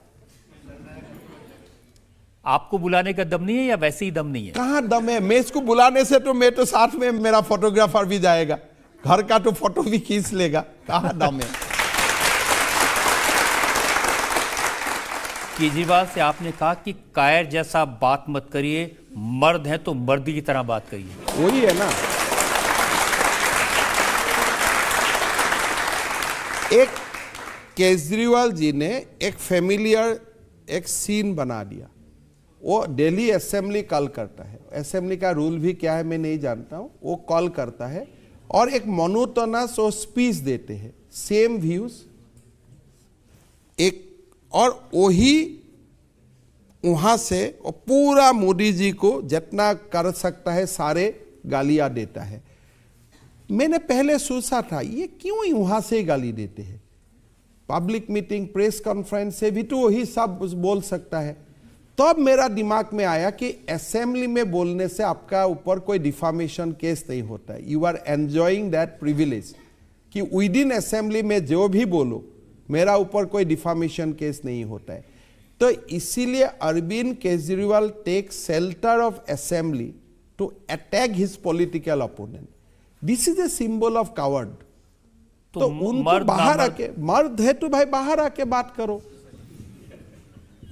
आपको बुलाने का दम नहीं है या वैसे ही दम नहीं है? कहां दम है? मैं इसको बुलाने से तो मैं तो साथ में मेरा फोटोग्राफर भी जाएगा, घर का तो फोटो भी खींच लेगा। कहां दम है? केजरीवाल से आपने कहा कि कायर जैसा बात मत करिए, मर्द है तो मर्दी की तरह बात करिए। वही है ना। एक केजरीवाल जी ने एक फेमिलियर एक सीन बना दिया। वो दिल्ली असेंबली कॉल करता है, असेंबली का रूल भी क्या है मैं नहीं जानता हूं। वो कॉल करता है और एक मोनोटोनस और स्पीच देते हैं, सेम व्यूज एक, और वही वहां से पूरा मोदी जी को जितना कर सकता है सारे गालियां देता है। मैंने पहले सोचा था ये क्यों वहां से गाली देते हैं, पब्लिक मीटिंग प्रेस कॉन्फ्रेंस से भी तो वही सब बोल सकता है। तब तो मेरा दिमाग में आया कि असेंबली में बोलने से आपका ऊपर कोई डिफामेशन केस नहीं होता है। You are enjoying that privilege कि विद इन असेंबली में जो भी बोलो मेरा ऊपर कोई डिफामेशन केस नहीं होता है। तो इसीलिए Arvind Kejriwal take shelter of assembly to attack his political opponent. This is a symbol of coward. तो उनको बाहर आके, मर्द है तो भाई बाहर आके बात करो।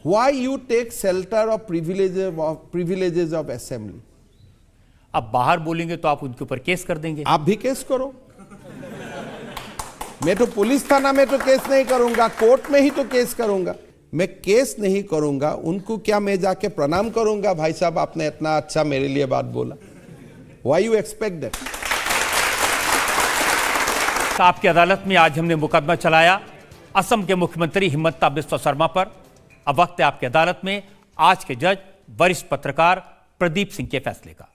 Why you take shelter of privileges of assembly? अब बाहर बोलेंगे तो आप उनके ऊपर केस कर देंगे। आप भी केस करो। मैं तो पुलिस थाना में तो केस नहीं करूंगा, कोर्ट में ही तो केस करूंगा। मैं केस नहीं करूंगा, उनको क्या मैं जाके प्रणाम करूंगा, भाई साहब आपने इतना अच्छा मेरे लिए बात बोला। Why you expect that? आपकी अदालत में आज हमने मुकदमा चलाया असम के मुख्यमंत्री हिमंता बिस्वा शर्मा पर। अब वक्त है आपकी अदालत में आज के जज वरिष्ठ पत्रकार प्रदीप सिंह के फैसले का।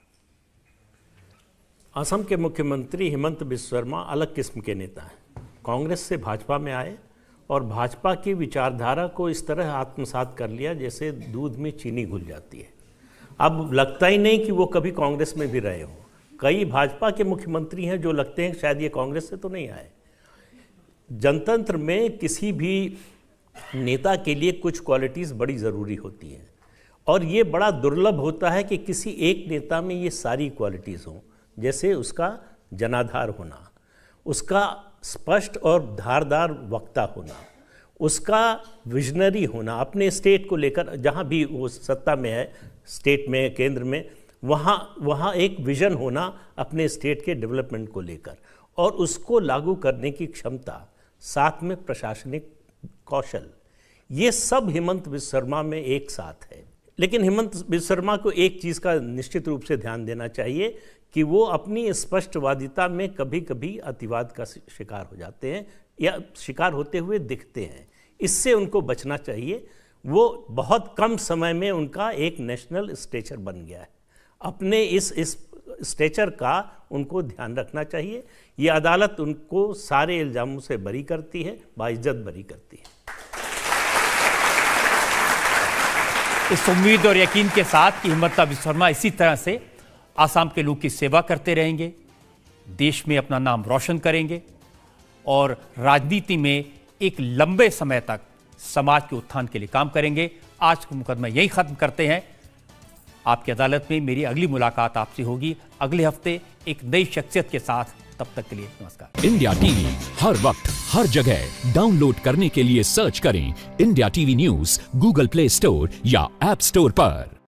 असम के मुख्यमंत्री हिमंत बिस्वा शर्मा अलग किस्म के नेता हैं। कांग्रेस से भाजपा में आए और भाजपा की विचारधारा को इस तरह आत्मसात कर लिया जैसे दूध में चीनी घुल जाती है। अब लगता ही नहीं कि वो कभी कांग्रेस में भी रहे हों। कई भाजपा के मुख्यमंत्री हैं जो लगते हैं शायद ये कांग्रेस से तो नहीं आए। जनतंत्र में किसी भी नेता के लिए कुछ क्वालिटीज़ बड़ी ज़रूरी होती हैं और ये बड़ा दुर्लभ होता है कि किसी एक नेता में ये सारी क्वालिटीज़ हों। जैसे उसका जनाधार होना, उसका स्पष्ट और धारदार वक्ता होना, उसका विजनरी होना, अपने स्टेट को लेकर जहाँ भी वो सत्ता में है, स्टेट में, केंद्र में, वहाँ एक विजन होना अपने स्टेट के डेवलपमेंट को लेकर और उसको लागू करने की क्षमता, साथ में प्रशासनिक कौशल, ये सब हेमंत बिस्वा शर्मा में एक साथ है। लेकिन हेमंत बिस्वा शर्मा को एक चीज़ का निश्चित रूप से ध्यान देना चाहिए कि वो अपनी स्पष्टवादिता में कभी कभी अतिवाद का शिकार हो जाते हैं या शिकार होते हुए दिखते हैं। इससे उनको बचना चाहिए। वो बहुत कम समय में उनका एक नेशनल स्टेचर बन गया है। अपने इस स्टेचर का उनको ध्यान रखना चाहिए। ये अदालत उनको सारे इल्ज़ामों से बरी करती है, बाइज्जत बरी करती है। इस उम्मीद और यकीन के साथ कि हेमंत बिस्वा शर्मा इसी तरह से आसाम के लोग की सेवा करते रहेंगे, देश में अपना नाम रोशन करेंगे और राजनीति में एक लंबे समय तक समाज के उत्थान के लिए काम करेंगे। आज का मुकदमा यही खत्म करते हैं। आपकी अदालत में मेरी अगली मुलाकात आपसे होगी अगले हफ्ते एक नई शख्सियत के साथ। तब तक के लिए नमस्कार। इंडिया टीवी हर वक्त हर जगह डाउनलोड करने के लिए सर्च करें India TV news Google play store या ऐप स्टोर पर।